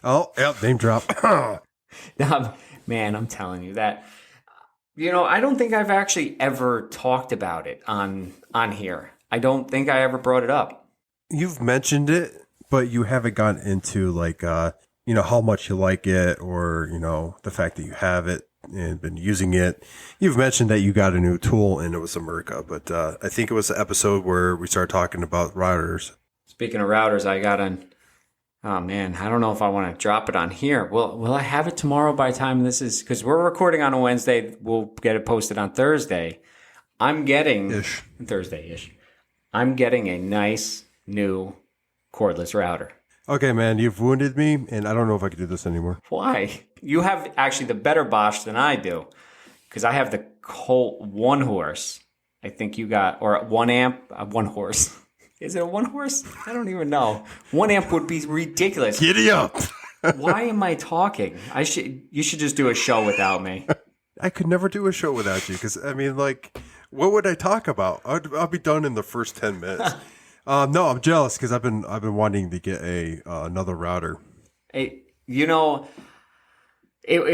A: Oh, yep, name drop.
B: Man, I'm telling you that. I don't think I've actually ever talked about it on here. I don't think I ever brought it up.
A: You've mentioned it, but you haven't gone into like, how much you like it or, the fact that you have it and been using it. You've mentioned that you got a new tool and it was a Merca, but I think it was the episode where we started talking about routers.
B: Speaking of routers, I got oh man, I don't know if I want to drop it on here. Will I have it tomorrow by the time this is, because we're recording on a Wednesday. We'll get it posted on Thursday. I'm getting Thursday-ish. I'm getting a nice new cordless router.
A: Okay, man, you've wounded me, and I don't know if I can do this anymore.
B: Why? You have actually the better Bosch than I do, because I have the Colt 1 horse. I think you got, or 1 amp, 1 horse. Is it a 1 horse? I don't even know. 1 amp would be ridiculous.
A: Giddy up.
B: Why am I talking? You should just do a show without me.
A: I could never do a show without you because, what would I talk about? I'll be done in the first 10 minutes. No, I'm jealous because I've been wanting to get another router.
B: It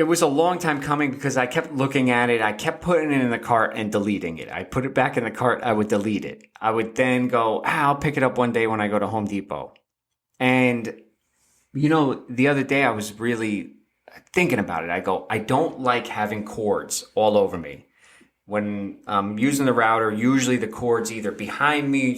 B: was a long time coming because I kept looking at it. I kept putting it in the cart and deleting it. I put it back in the cart. I would delete it. I would then go, I'll pick it up one day when I go to Home Depot. And, the other day I was really thinking about it. I go, I don't like having cords all over me. When I'm using the router, usually the cord's either behind me,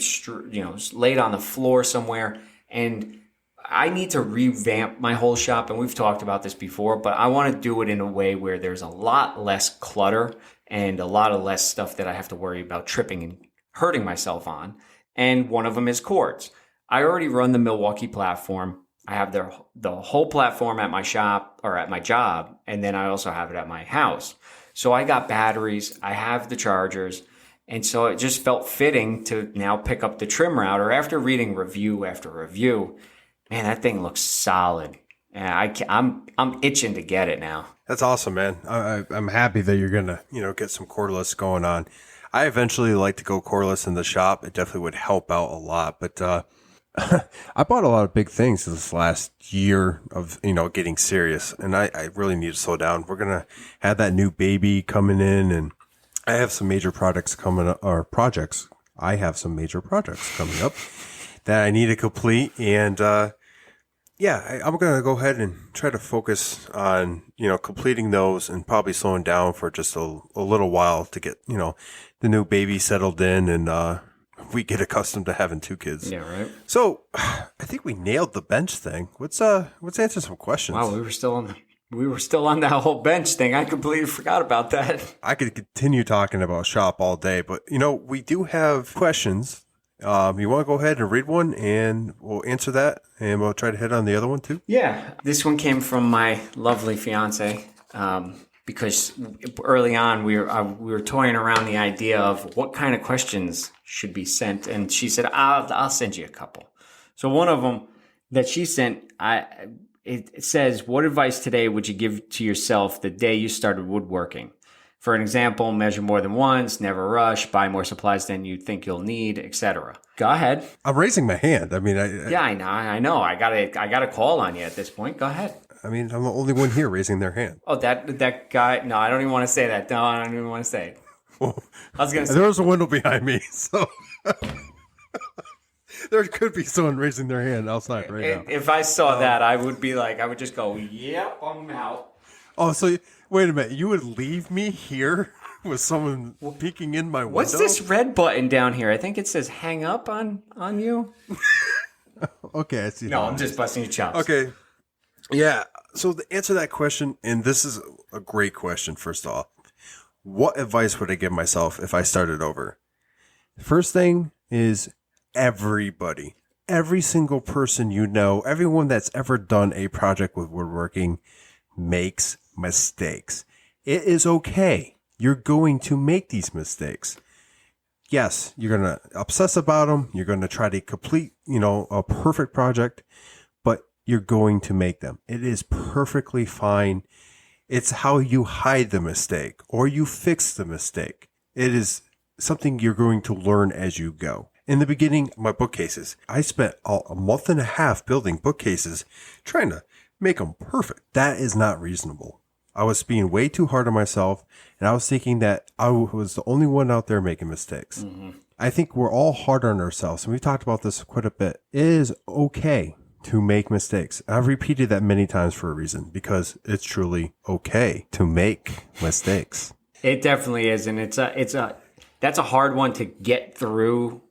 B: laid on the floor somewhere. And I need to revamp my whole shop, and we've talked about this before, but I want to do it in a way where there's a lot less clutter and a lot of less stuff that I have to worry about tripping and hurting myself on. And one of them is cords. I already run the Milwaukee platform. I have the whole platform at my shop or at my job, and then I also have it at my house. So I got batteries, I have the chargers, and so it just felt fitting to now pick up the trim router after reading review after review. Man, that thing looks solid. I'm itching to get it now.
A: That's awesome, man. I'm happy that you're gonna get some cordless going on. I eventually like to go cordless in the shop. It definitely would help out a lot. But I bought a lot of big things this last year of getting serious, and I really need to slow down. We're gonna have that new baby coming in, and I have some major projects coming up, or projects. I have some major projects coming up that I need to complete, and I'm going to go ahead and try to focus on, completing those and probably slowing down for just a little while to get, the new baby settled in and we get accustomed to having 2 kids.
B: Yeah, right.
A: So I think we nailed the bench thing. Let's answer some questions.
B: Wow, we were still on that whole bench thing. I completely forgot about that.
A: I could continue talking about shop all day, but, we do have questions. You want to go ahead and read one and we'll answer that and we'll try to hit on the other one too?
B: Yeah. This one came from my lovely fiance. because early on we were toying around the idea of what kind of questions should be sent, and she said, "I'll send you a couple." So one of them that she sent, it says, "What advice today would you give to yourself the day you started woodworking? For an example, measure more than once, never rush, buy more supplies than you think you'll need, etc." Go ahead.
A: I'm raising my hand. I mean,
B: Yeah, I know. I got a call on you at this point. Go ahead.
A: I mean, I'm the only one here raising their hand.
B: Oh, that guy. No, I don't even want to say that. No, I don't even want to say it.
A: Well,
B: I was gonna say
A: there was a window behind me, so there could be someone raising their hand outside right now.
B: if I saw that, I would be like, I would just go, "Yep, I'm out."
A: Oh, so wait a minute. You would leave me here with someone peeking in my window?
B: What's this red button down here? I think it says "hang up" on you.
A: Okay, I see.
B: No, I'm just busting your chops.
A: Okay. Yeah. So to answer that question, and this is a great question, first off, what advice would I give myself if I started over? First thing is everybody, every single person you know, everyone that's ever done a project with woodworking makes mistakes. It is okay. You're going to make these mistakes. Yes, you're going to obsess about them. You're going to try to complete, a perfect project, but you're going to make them. It is perfectly fine. It's how you hide the mistake or you fix the mistake. It is something you're going to learn as you go. In the beginning, my bookcases, I spent a month and a half building bookcases, trying to make them perfect. That is not reasonable. I was being way too hard on myself, and I was thinking that I was the only one out there making mistakes. Mm-hmm. I think we're all hard on ourselves, and we talked about this quite a bit. It is okay to make mistakes. I've repeated that many times for a reason, because it's truly okay to make mistakes.
B: It definitely is, and that's a hard one to get through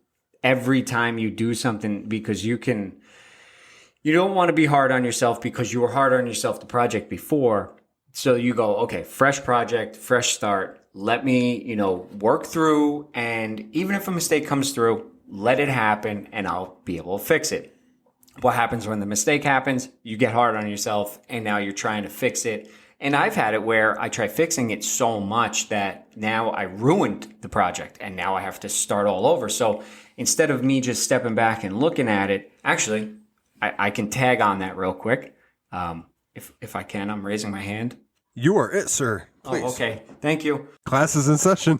B: every time you do something, because you don't want to be hard on yourself because you were hard on yourself the project before. So you go, okay, fresh project, fresh start. Let me, work through, and even if a mistake comes through, let it happen and I'll be able to fix it. What happens when the mistake happens? You get hard on yourself and now you're trying to fix it. And I've had it where I try fixing it so much that now I ruined the project and now I have to start all over. So instead of me just stepping back and looking at it, actually, I can tag on that real quick. If I can, I'm raising my hand.
A: You are it, sir. Please.
B: Oh, okay. Thank you.
A: Class is in session.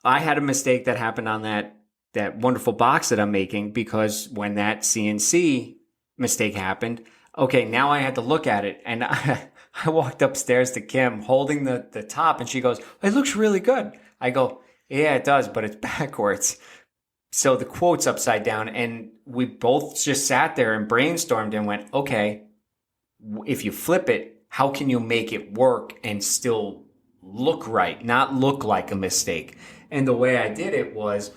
B: I had a mistake that happened on that wonderful box that I'm making, because when that CNC mistake happened, okay, now I had to look at it. And I walked upstairs to Kim holding the top, and she goes, "It looks really good." I go, "Yeah, it does, but it's backwards." So the quote's upside down, and we both just sat there and brainstormed and went, okay, if you flip it, how can you make it work and still look right, not look like a mistake? And the way I did it was,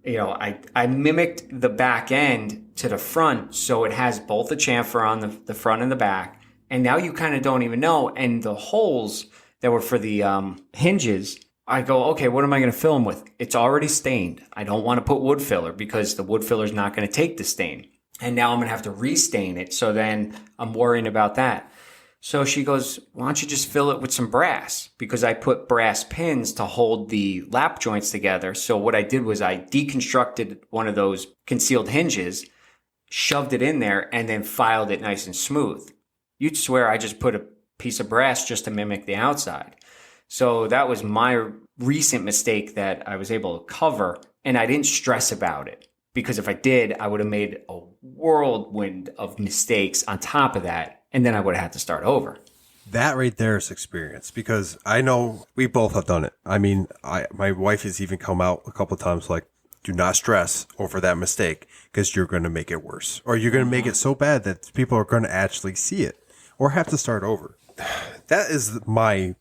B: I mimicked the back end to the front, so it has both the chamfer on the front and the back. And now you kind of don't even know. And the holes that were for the hinges, I go, okay, what am I going to fill them with? It's already stained. I don't want to put wood filler because the wood filler is not going to take the stain. And now I'm going to have to restain it. So then I'm worrying about that. So she goes, "Why don't you just fill it with some brass?" Because I put brass pins to hold the lap joints together. So what I did was I deconstructed one of those concealed hinges, shoved it in there, and then filed it nice and smooth. You'd swear I just put a piece of brass just to mimic the outside. So that was my recent mistake that I was able to cover, and I didn't stress about it. Because if I did, I would have made a whirlwind of mistakes on top of that, and then I would have had to start over.
A: That right there is experience, because I know we both have done it. I mean, my wife has even come out a couple of times like, do not stress over that mistake because you're going to make it worse, or you're going to make it so bad that people are going to actually see it or have to start over. That is my,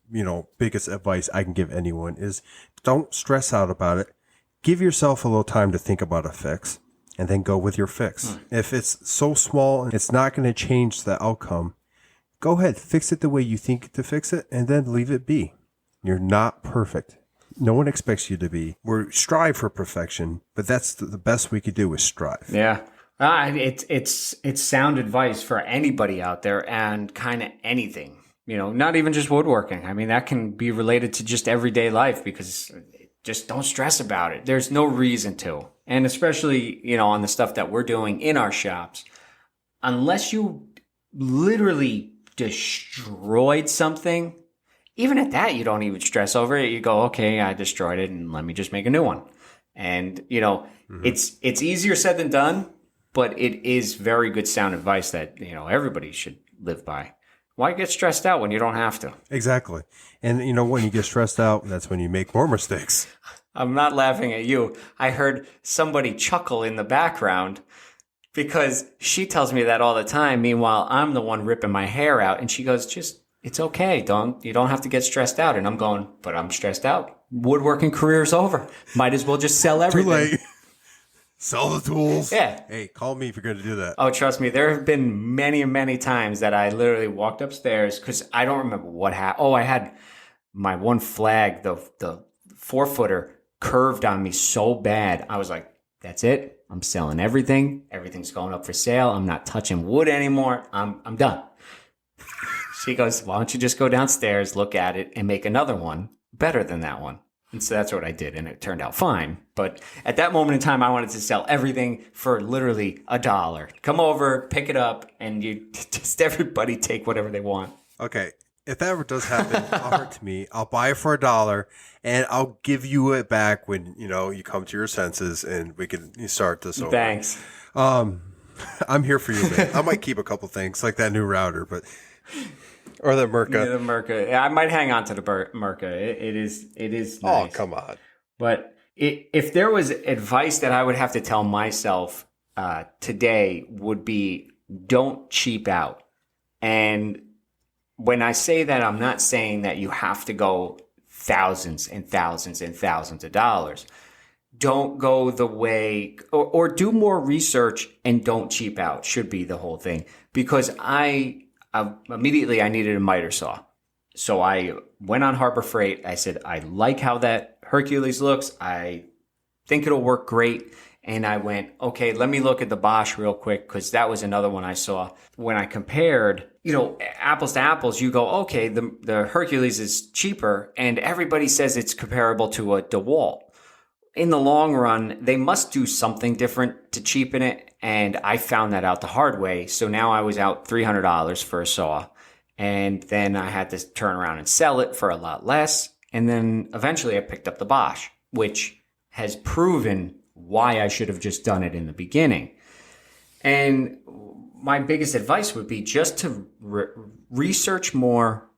A: biggest advice I can give anyone is don't stress out about it. Give yourself a little time to think about a fix and then go with your fix. If it's so small and it's not going to change the outcome, go ahead, fix it the way you think to fix it, and then leave it be. You're not perfect. No one expects you to be. We strive for perfection, but that's the best we could do is strive.
B: Yeah. It's sound advice for anybody out there and kind of anything. not even just woodworking. I mean, that can be related to just everyday life because just don't stress about it. There's no reason to. And especially, on the stuff that we're doing in our shops, unless you literally destroyed something, even at that, you don't even stress over it. You go, okay, I destroyed it and let me just make a new one. And, it's easier said than done, but it is very good sound advice that, everybody should live by. Why get stressed out when you don't have to?
A: Exactly. And, when you get stressed out, that's when you make more mistakes.
B: I'm not laughing at you. I heard somebody chuckle in the background because she tells me that all the time. Meanwhile, I'm the one ripping my hair out. And she goes, it's okay. You don't have to get stressed out. And I'm going, but I'm stressed out. Woodworking career's over. Might as well just sell everything.
A: Too late. Sell the tools.
B: Yeah.
A: Hey, call me if you're going to do that.
B: Oh, trust me. There have been many, many times that I literally walked upstairs because I don't remember what happened. Oh, I had my one flag, the 4-footer, curved on me so bad. I was like, that's it. I'm selling everything. Everything's going up for sale. I'm not touching wood anymore. I'm done. She goes, why don't you just go downstairs, look at it, and make another one better than that one? And so that's what I did, and it turned out fine. But at that moment in time, I wanted to sell everything for literally $1. Come over, pick it up, and you just everybody take whatever they want.
A: Okay. If that ever does happen, offer it to me. I'll buy it for $1, and I'll give you it back when, you come to your senses, and we can start this over.
B: Thanks.
A: I'm here for you, man. I might keep a couple things, like that new router, or the Merca.
B: Yeah, the Merca. Yeah, I might hang on to the Merca. It is nice.
A: Oh, come on.
B: But if there was advice that I would have to tell myself today would be don't cheap out. And when I say that, I'm not saying that you have to go thousands and thousands and thousands of dollars. Don't go the way or do more research and don't cheap out should be the whole thing. Because immediately I needed a miter saw. So I went on Harbor Freight. I said, I like how that Hercules looks. I think it'll work great. And I went, okay, let me look at the Bosch real quick because that was another one I saw. When I compared, apples to apples, you go, okay, the Hercules is cheaper and everybody says it's comparable to a DeWalt. In the long run, they must do something different to cheapen it. And I found that out the hard way. So now I was out $300 for a saw. And then I had to turn around and sell it for a lot less. And then eventually I picked up the Bosch, which has proven why I should have just done it in the beginning. And my biggest advice would be just to research more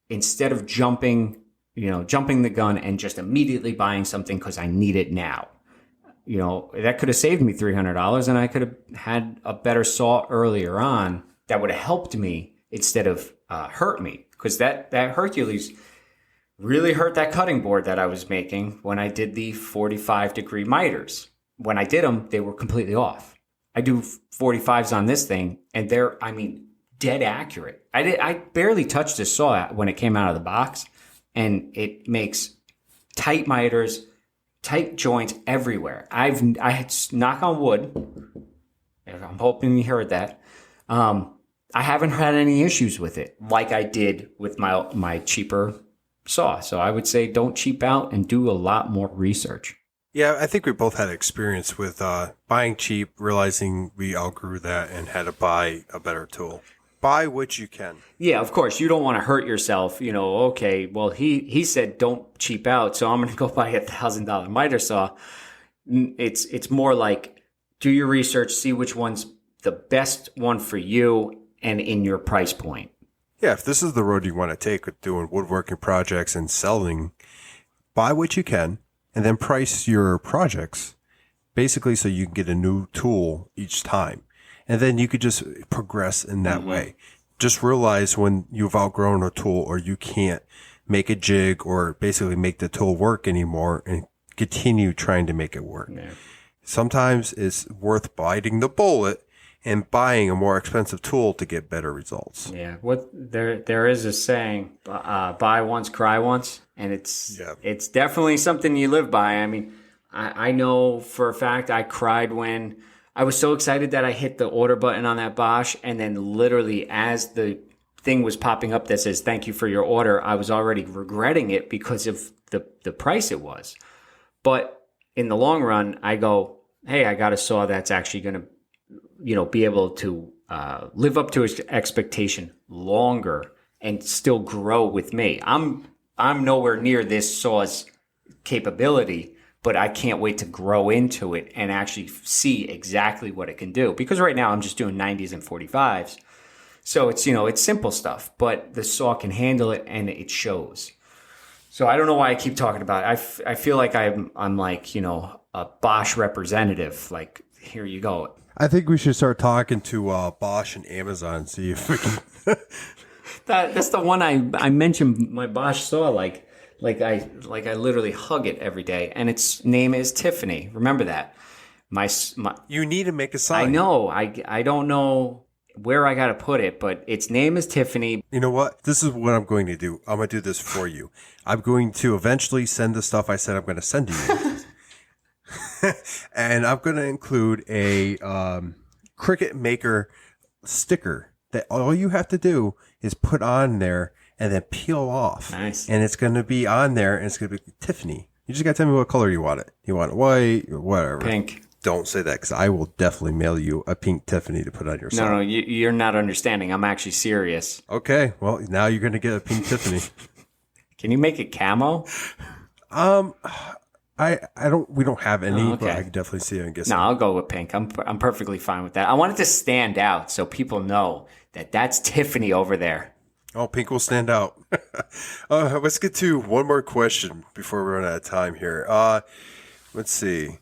B: instead of jumping the gun and just immediately buying something because I need it now. That could have saved me $300 and I could have had a better saw earlier on that would have helped me instead of hurt me. Because that Hercules really hurt that cutting board that I was making when I did the 45-degree miters. When I did them, they were completely off. I do 45s on this thing and they're, dead accurate. I barely touched the saw when it came out of the box. And it makes tight miters, tight joints everywhere. I had knock on wood. I'm hoping you heard that. I haven't had any issues with it like I did with my cheaper saw. So I would say don't cheap out and do a lot more research.
A: Yeah, I think we both had experience with buying cheap, realizing we outgrew that and had to buy a better tool. Buy what you can.
B: Yeah, of course. You don't want to hurt yourself. Okay, well, he said don't cheap out, so I'm going to go buy a $1,000 miter saw. It's more like do your research, see which one's the best one for you and in your price point.
A: Yeah, if this is the road you want to take with doing woodworking projects and selling, buy what you can and then price your projects basically so you can get a new tool each time. And then you could just progress in that way. Just realize when you've outgrown a tool or you can't make a jig or basically make the tool work anymore and continue trying to make it work. Yeah. Sometimes it's worth biting the bullet and buying a more expensive tool to get better results.
B: Yeah. There is a saying, buy once, cry once. And it's definitely something you live by. I know for a fact I cried when I was so excited that I hit the order button on that Bosch, and then literally as the thing was popping up that says, thank you for your order, I was already regretting it because of the price it was. But in the long run, I go, hey, I got a saw that's actually going to, be able to live up to its expectation longer and still grow with me. I'm nowhere near this saw's capability, but I can't wait to grow into it and actually see exactly what it can do. Because right now I'm just doing 90s and 45s. So it's simple stuff, but the saw can handle it and it shows. So I don't know why I keep talking about it. I feel like I'm like, a Bosch representative. Like, here you go.
A: I think we should start talking to Bosch and Amazon, see if we can.
B: That's the one I mentioned, my Bosch saw, like I literally hug it every day, and its name is Tiffany. Remember that. My
A: You need to make a sign.
B: I know. I don't know where I got to put it, but its name is Tiffany.
A: You know what? This is what I'm going to do. I'm going to do this for you. I'm going to eventually send the stuff I said I'm going to send to you. And I'm going to include a Cricut Maker sticker that all you have to do is put on there and then peel off.
B: Nice.
A: And it's going to be on there, and it's going to be Tiffany. You just got to tell me what color you want it. You want it white or whatever.
B: Pink.
A: Don't say that, because I will definitely mail you a pink Tiffany to put on your sign.
B: No, you're not understanding. I'm actually serious.
A: Okay, well, now you're going to get a pink Tiffany.
B: Can you make it camo?
A: We don't have any,
B: Oh, okay.
A: but I can definitely see it and get
B: No,
A: some.
B: I'll go with pink. I'm perfectly fine with that. I want it to stand out so people know that that's Tiffany over there.
A: Oh, pink will stand out. Let's get to one more question before we run out of time here. Let's see.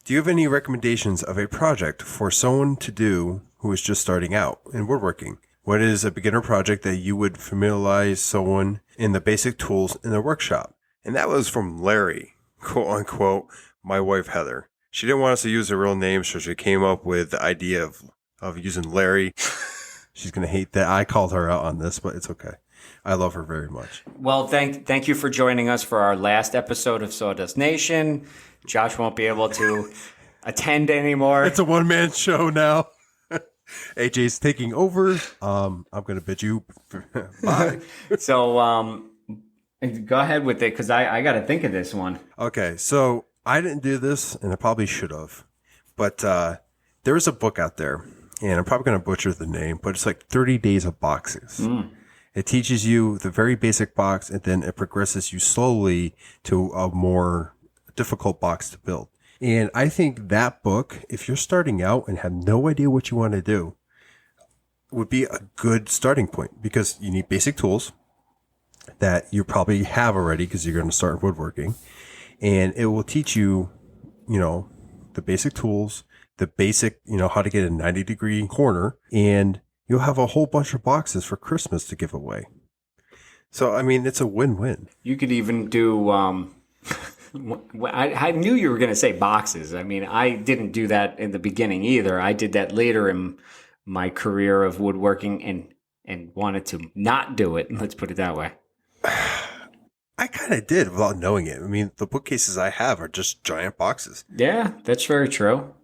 A: Do you have any recommendations of a project for someone to do who is just starting out in woodworking? What is a beginner project that you would familiarize someone in the basic tools in their workshop? And that was from Larry, quote unquote, my wife Heather. She didn't want us to use her real name, so she came up with the idea of using Larry. She's going to hate that I called her out on this, but it's okay. I love her very much.
B: Well, thank you for joining us for our last episode of Sawdust Nation. Josh won't be able to attend anymore.
A: It's a one-man show now. AJ's taking over. I'm going to bid you bye.
B: So go ahead with it, because I got to think of this one.
A: Okay, so I didn't do this, and I probably should have. But there is a book out there, and I'm probably going to butcher the name, but it's like 30 Days of Boxes. It teaches you the very basic box, and then it progresses you slowly to a more difficult box to build. And I think that book, if you're starting out and have no idea what you want to do, would be a good starting point, because you need basic tools that you probably have already because you're going to start woodworking. And it will teach you, the basic tools, the basic, how to get a 90-degree corner, and you'll have a whole bunch of boxes for Christmas to give away. So, I mean, it's a win-win.
B: You could even do, I knew you were going to say boxes. I mean, I didn't do that in the beginning either. I did that later in my career of woodworking and wanted to not do it. Let's put it that way.
A: I kind of did without knowing it. I mean, the bookcases I have are just giant boxes.
B: Yeah, that's very true.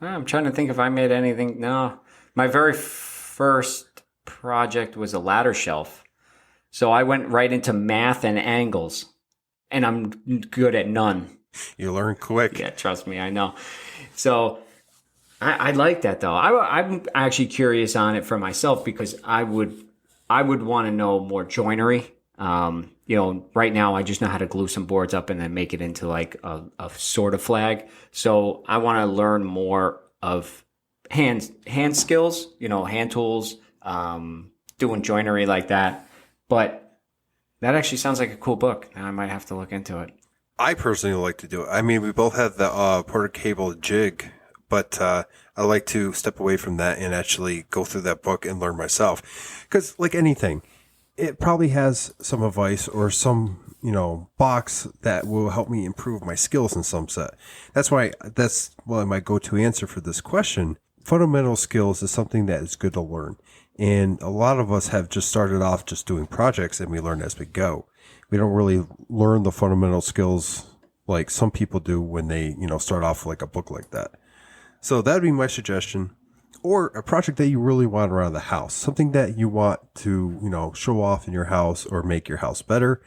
B: I'm trying to think if I made anything. No, my very first project was a ladder shelf. So I went right into math and angles, and I'm good at none.
A: You learn quick.
B: Yeah, trust me, I know. So I like that, though. I'm actually curious on it for myself, because I would want to know more joinery. Right now I just know how to glue some boards up and then make it into like a sort of flag. So I want to learn more of hand skills, hand tools, doing joinery like that. But that actually sounds like a cool book. Now I might have to look into it.
A: I personally like to do it. I mean, we both have the Porter Cable jig, but I like to step away from that and actually go through that book and learn myself. Because like anything, it probably has some advice or some, box that will help me improve my skills in some set. That's my go-to answer for this question. Fundamental skills is something that is good to learn. And a lot of us have just started off just doing projects, and we learn as we go. We don't really learn the fundamental skills like some people do when they, start off like a book like that. So that'd be my suggestion. or a project that you really want around the house, something that you want to, show off in your house or make your house better,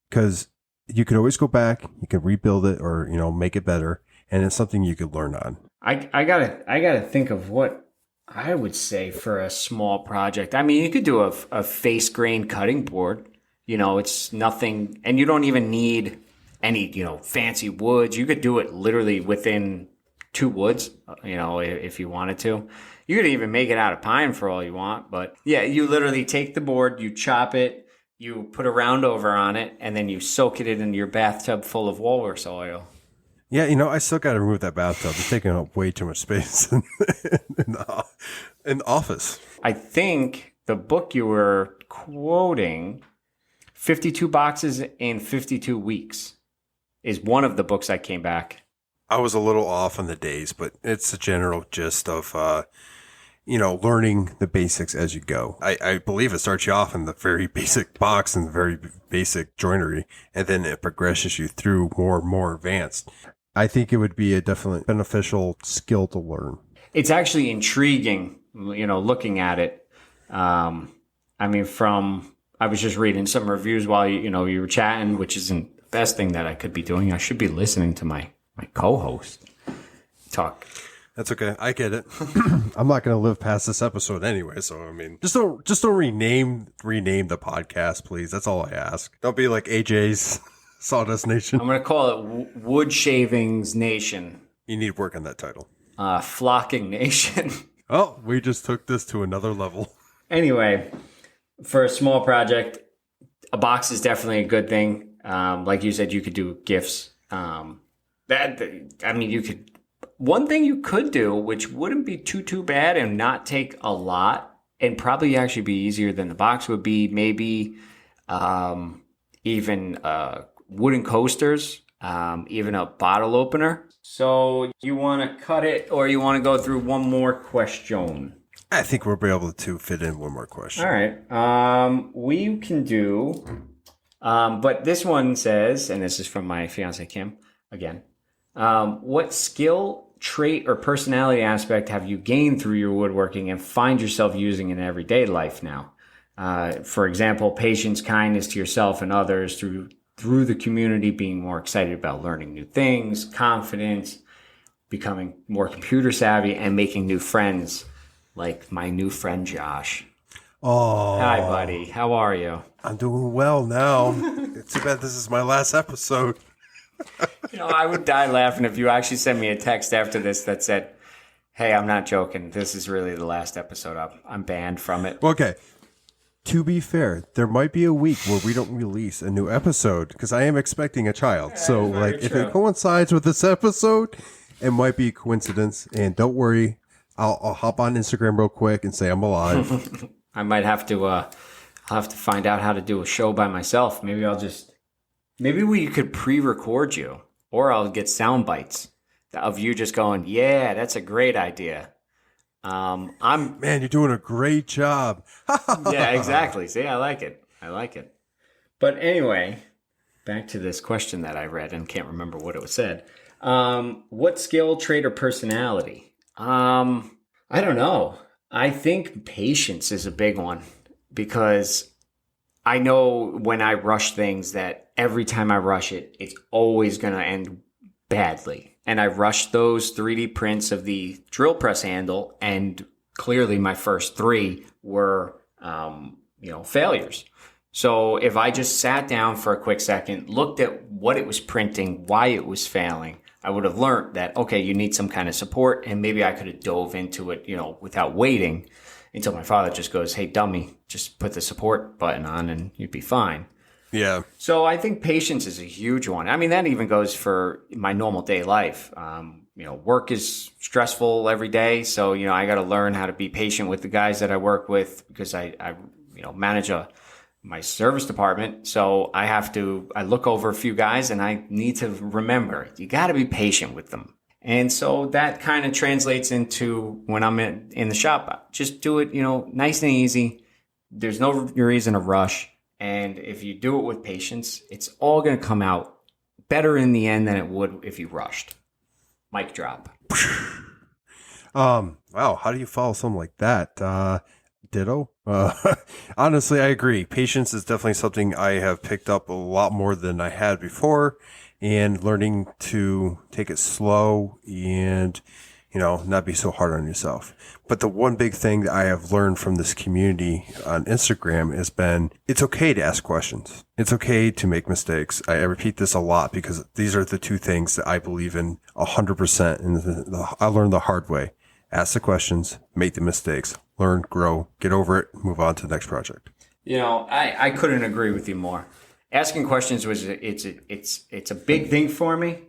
A: because you can always go back, you can rebuild it or, make it better. And it's something you could learn on.
B: I gotta think of what I would say for a small project. I mean, you could do a face grain cutting board. It's nothing, and you don't even need any, fancy woods. You could do it literally within 2 woods, if you wanted to. You could even make it out of pine for all you want. But yeah, you literally take the board, you chop it, you put a round over on it, and then you soak it in your bathtub full of walrus oil.
A: Yeah, I still got to remove that bathtub. It's taking up way too much space in the office.
B: I think the book you were quoting, 52 Boxes in 52 Weeks, is one of the books I came back.
A: I was a little off on the days, but it's the general gist of, learning the basics as you go. I believe it starts you off in the very basic box and the very basic joinery, and then it progresses you through more and more advanced. I think it would be a definitely beneficial skill to learn.
B: It's actually intriguing, looking at it. I was just reading some reviews while you were chatting, which isn't the best thing that I could be doing. I should be listening to my co-host talk.
A: That's okay. I get it. I'm not going to live past this episode anyway. So, just don't rename the podcast, please. That's all I ask. Don't be like AJ's Sawdust Nation.
B: I'm going to call it Wood Shavings Nation.
A: You need work on that title.
B: Flocking Nation.
A: Oh, we just took this to another level. Anyway,
B: for a small project, a box is definitely a good thing. Like you said, you could do gifts. You could. One thing you could do, which wouldn't be too bad and not take a lot, and probably actually be easier than the box, would be maybe even wooden coasters, even a bottle opener. So you want to cut it, or you want to go through one more question?
A: I think we'll be able to fit in one more question.
B: All right. We can do, but this one says, and this is from my fiance Kim again. What skill, trait, or personality aspect have you gained through your woodworking and find yourself using in everyday life now? For example, patience, kindness to yourself and others through the community, being more excited about learning new things, confidence, becoming more computer savvy, and making new friends, like my new friend Josh.
A: Oh,
B: hi, buddy. How are you?
A: I'm doing well now. It's too bad this is my last episode.
B: I would die laughing if you actually sent me a text after this that said, hey, I'm not joking. This is really the last episode up. I'm banned from it.
A: Okay. To be fair, there might be a week where we don't release a new episode because I am expecting a child. So, if it coincides with this episode, it might be a coincidence. And don't worry, I'll hop on Instagram real quick and say I'm alive.
B: I might have to. I'll have to find out how to do a show by myself. Maybe we could pre-record you, or I'll get sound bites of you just going, "Yeah, that's a great idea." Man,
A: you're doing a great job.
B: Yeah, exactly. See, I like it. But anyway, back to this question that I read and can't remember what it was said. What skill, trait, or personality? I don't know. I think patience is a big one, because I know when I rush things that every time I rush it, it's always going to end badly. And I rushed those 3D prints of the drill press handle, and clearly my first 3 were, failures. So if I just sat down for a quick second, looked at what it was printing, why it was failing, I would have learned that, okay, you need some kind of support, and maybe I could have dove into it, without waiting until my father just goes, hey, dummy, just put the support button on and you'd be fine.
A: Yeah.
B: So I think patience is a huge one. I mean, that even goes for my normal day life. Work is stressful every day. So, I got to learn how to be patient with the guys that I work with, because I manage my service department. So I look over a few guys and I need to remember, you got to be patient with them. And so that kind of translates into when I'm in the shop, just do it, nice and easy. There's no reason to rush. And if you do it with patience, it's all going to come out better in the end than it would if you rushed. Mic drop.
A: Wow. How do you follow something like that? Ditto. Honestly, I agree. Patience is definitely something I have picked up a lot more than I had before, and learning to take it slow and, not be so hard on yourself. But the one big thing that I have learned from this community on Instagram has been, it's okay to ask questions. It's okay to make mistakes. I repeat this a lot because these are the two things that I believe in 100%. And I learned the hard way. Ask the questions, make the mistakes, learn, grow, get over it, move on to the next project.
B: I couldn't agree with you more. Asking questions it's a big thing for me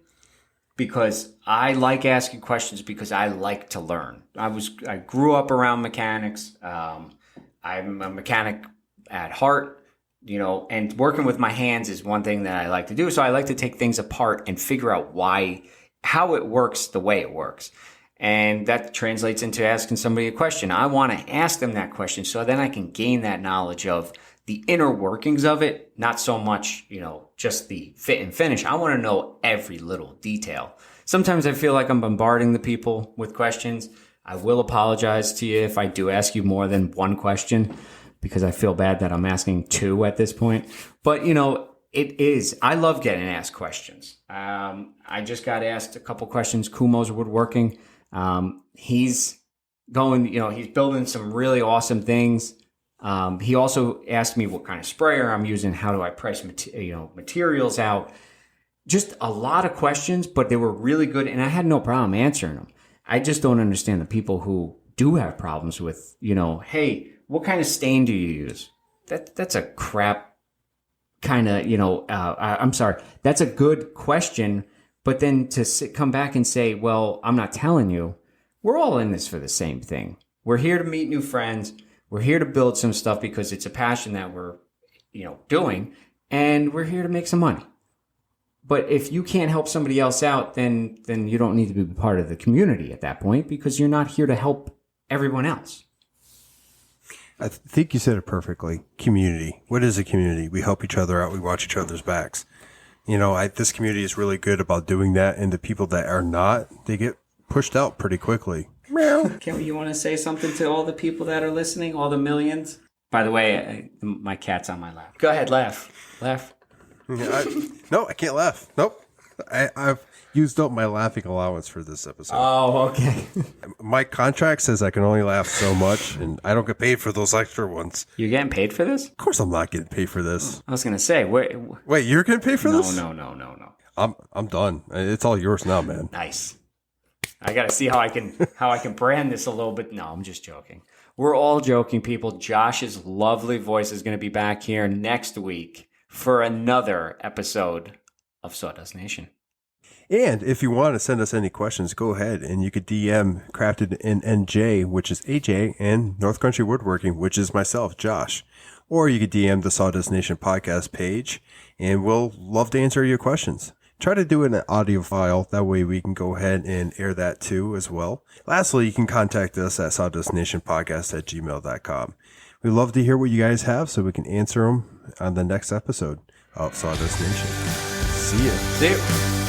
B: because I like asking questions because I like to learn. I grew up around mechanics. I'm a mechanic at heart, and working with my hands is one thing that I like to do. So I like to take things apart and figure out how it works the way it works. And that translates into asking somebody a question. I want to ask them that question so then I can gain that knowledge of the inner workings of it, not so much, just the fit and finish. I want to know every little detail. Sometimes I feel like I'm bombarding the people with questions. I will apologize to you if I do ask you more than one question because I feel bad that I'm asking two at this point. But, I love getting asked questions. I just got asked a couple questions. Kumo's Woodworking. He's building some really awesome things. He also asked me what kind of sprayer I'm using. How do I price materials out? Just a lot of questions, but they were really good. And I had no problem answering them. I just don't understand the people who do have problems with, hey, what kind of stain do you use? That's a crap kind of, I'm sorry. That's a good question. But then to come back and say, well, I'm not telling you, we're all in this for the same thing. We're here to meet new friends. We're here to build some stuff because it's a passion that we're, doing, and we're here to make some money. But if you can't help somebody else out, then you don't need to be part of the community at that point because you're not here to help everyone else.
A: I think you said it perfectly. Community. What is a community? We help each other out. We watch each other's backs. This community is really good about doing that, and the people that are not, they get pushed out pretty quickly.
B: You want to say something to all the people that are listening, all the millions? By the way, my cat's on my lap. Go ahead, laugh.
A: No, I can't laugh. Nope. I've used up my laughing allowance for this episode.
B: Oh, okay.
A: My contract says I can only laugh so much, and I don't get paid for those extra ones.
B: You're getting paid for this?
A: Of course I'm not getting paid for this.
B: I was going to say,
A: wait, you're getting paid for this?
B: No.
A: I'm done. It's all yours now, man.
B: Nice. I got to see how I can brand this a little bit. No, I'm just joking. We're all joking, people. Josh's lovely voice is going to be back here next week for another episode of Sawdust Nation.
A: And if you want to send us any questions, go ahead and you could DM Crafted in NJ, which is AJ, and North Country Woodworking, which is myself, Josh. Or you could DM the Sawdust Nation podcast page, and we'll love to answer your questions. Try to do it in an audio file. That way we can go ahead and air that too as well. Lastly, you can contact us at sawdustnationpodcast@gmail.com. We'd love to hear what you guys have so we can answer them on the next episode of Sawdust Nation. See ya.
B: See you.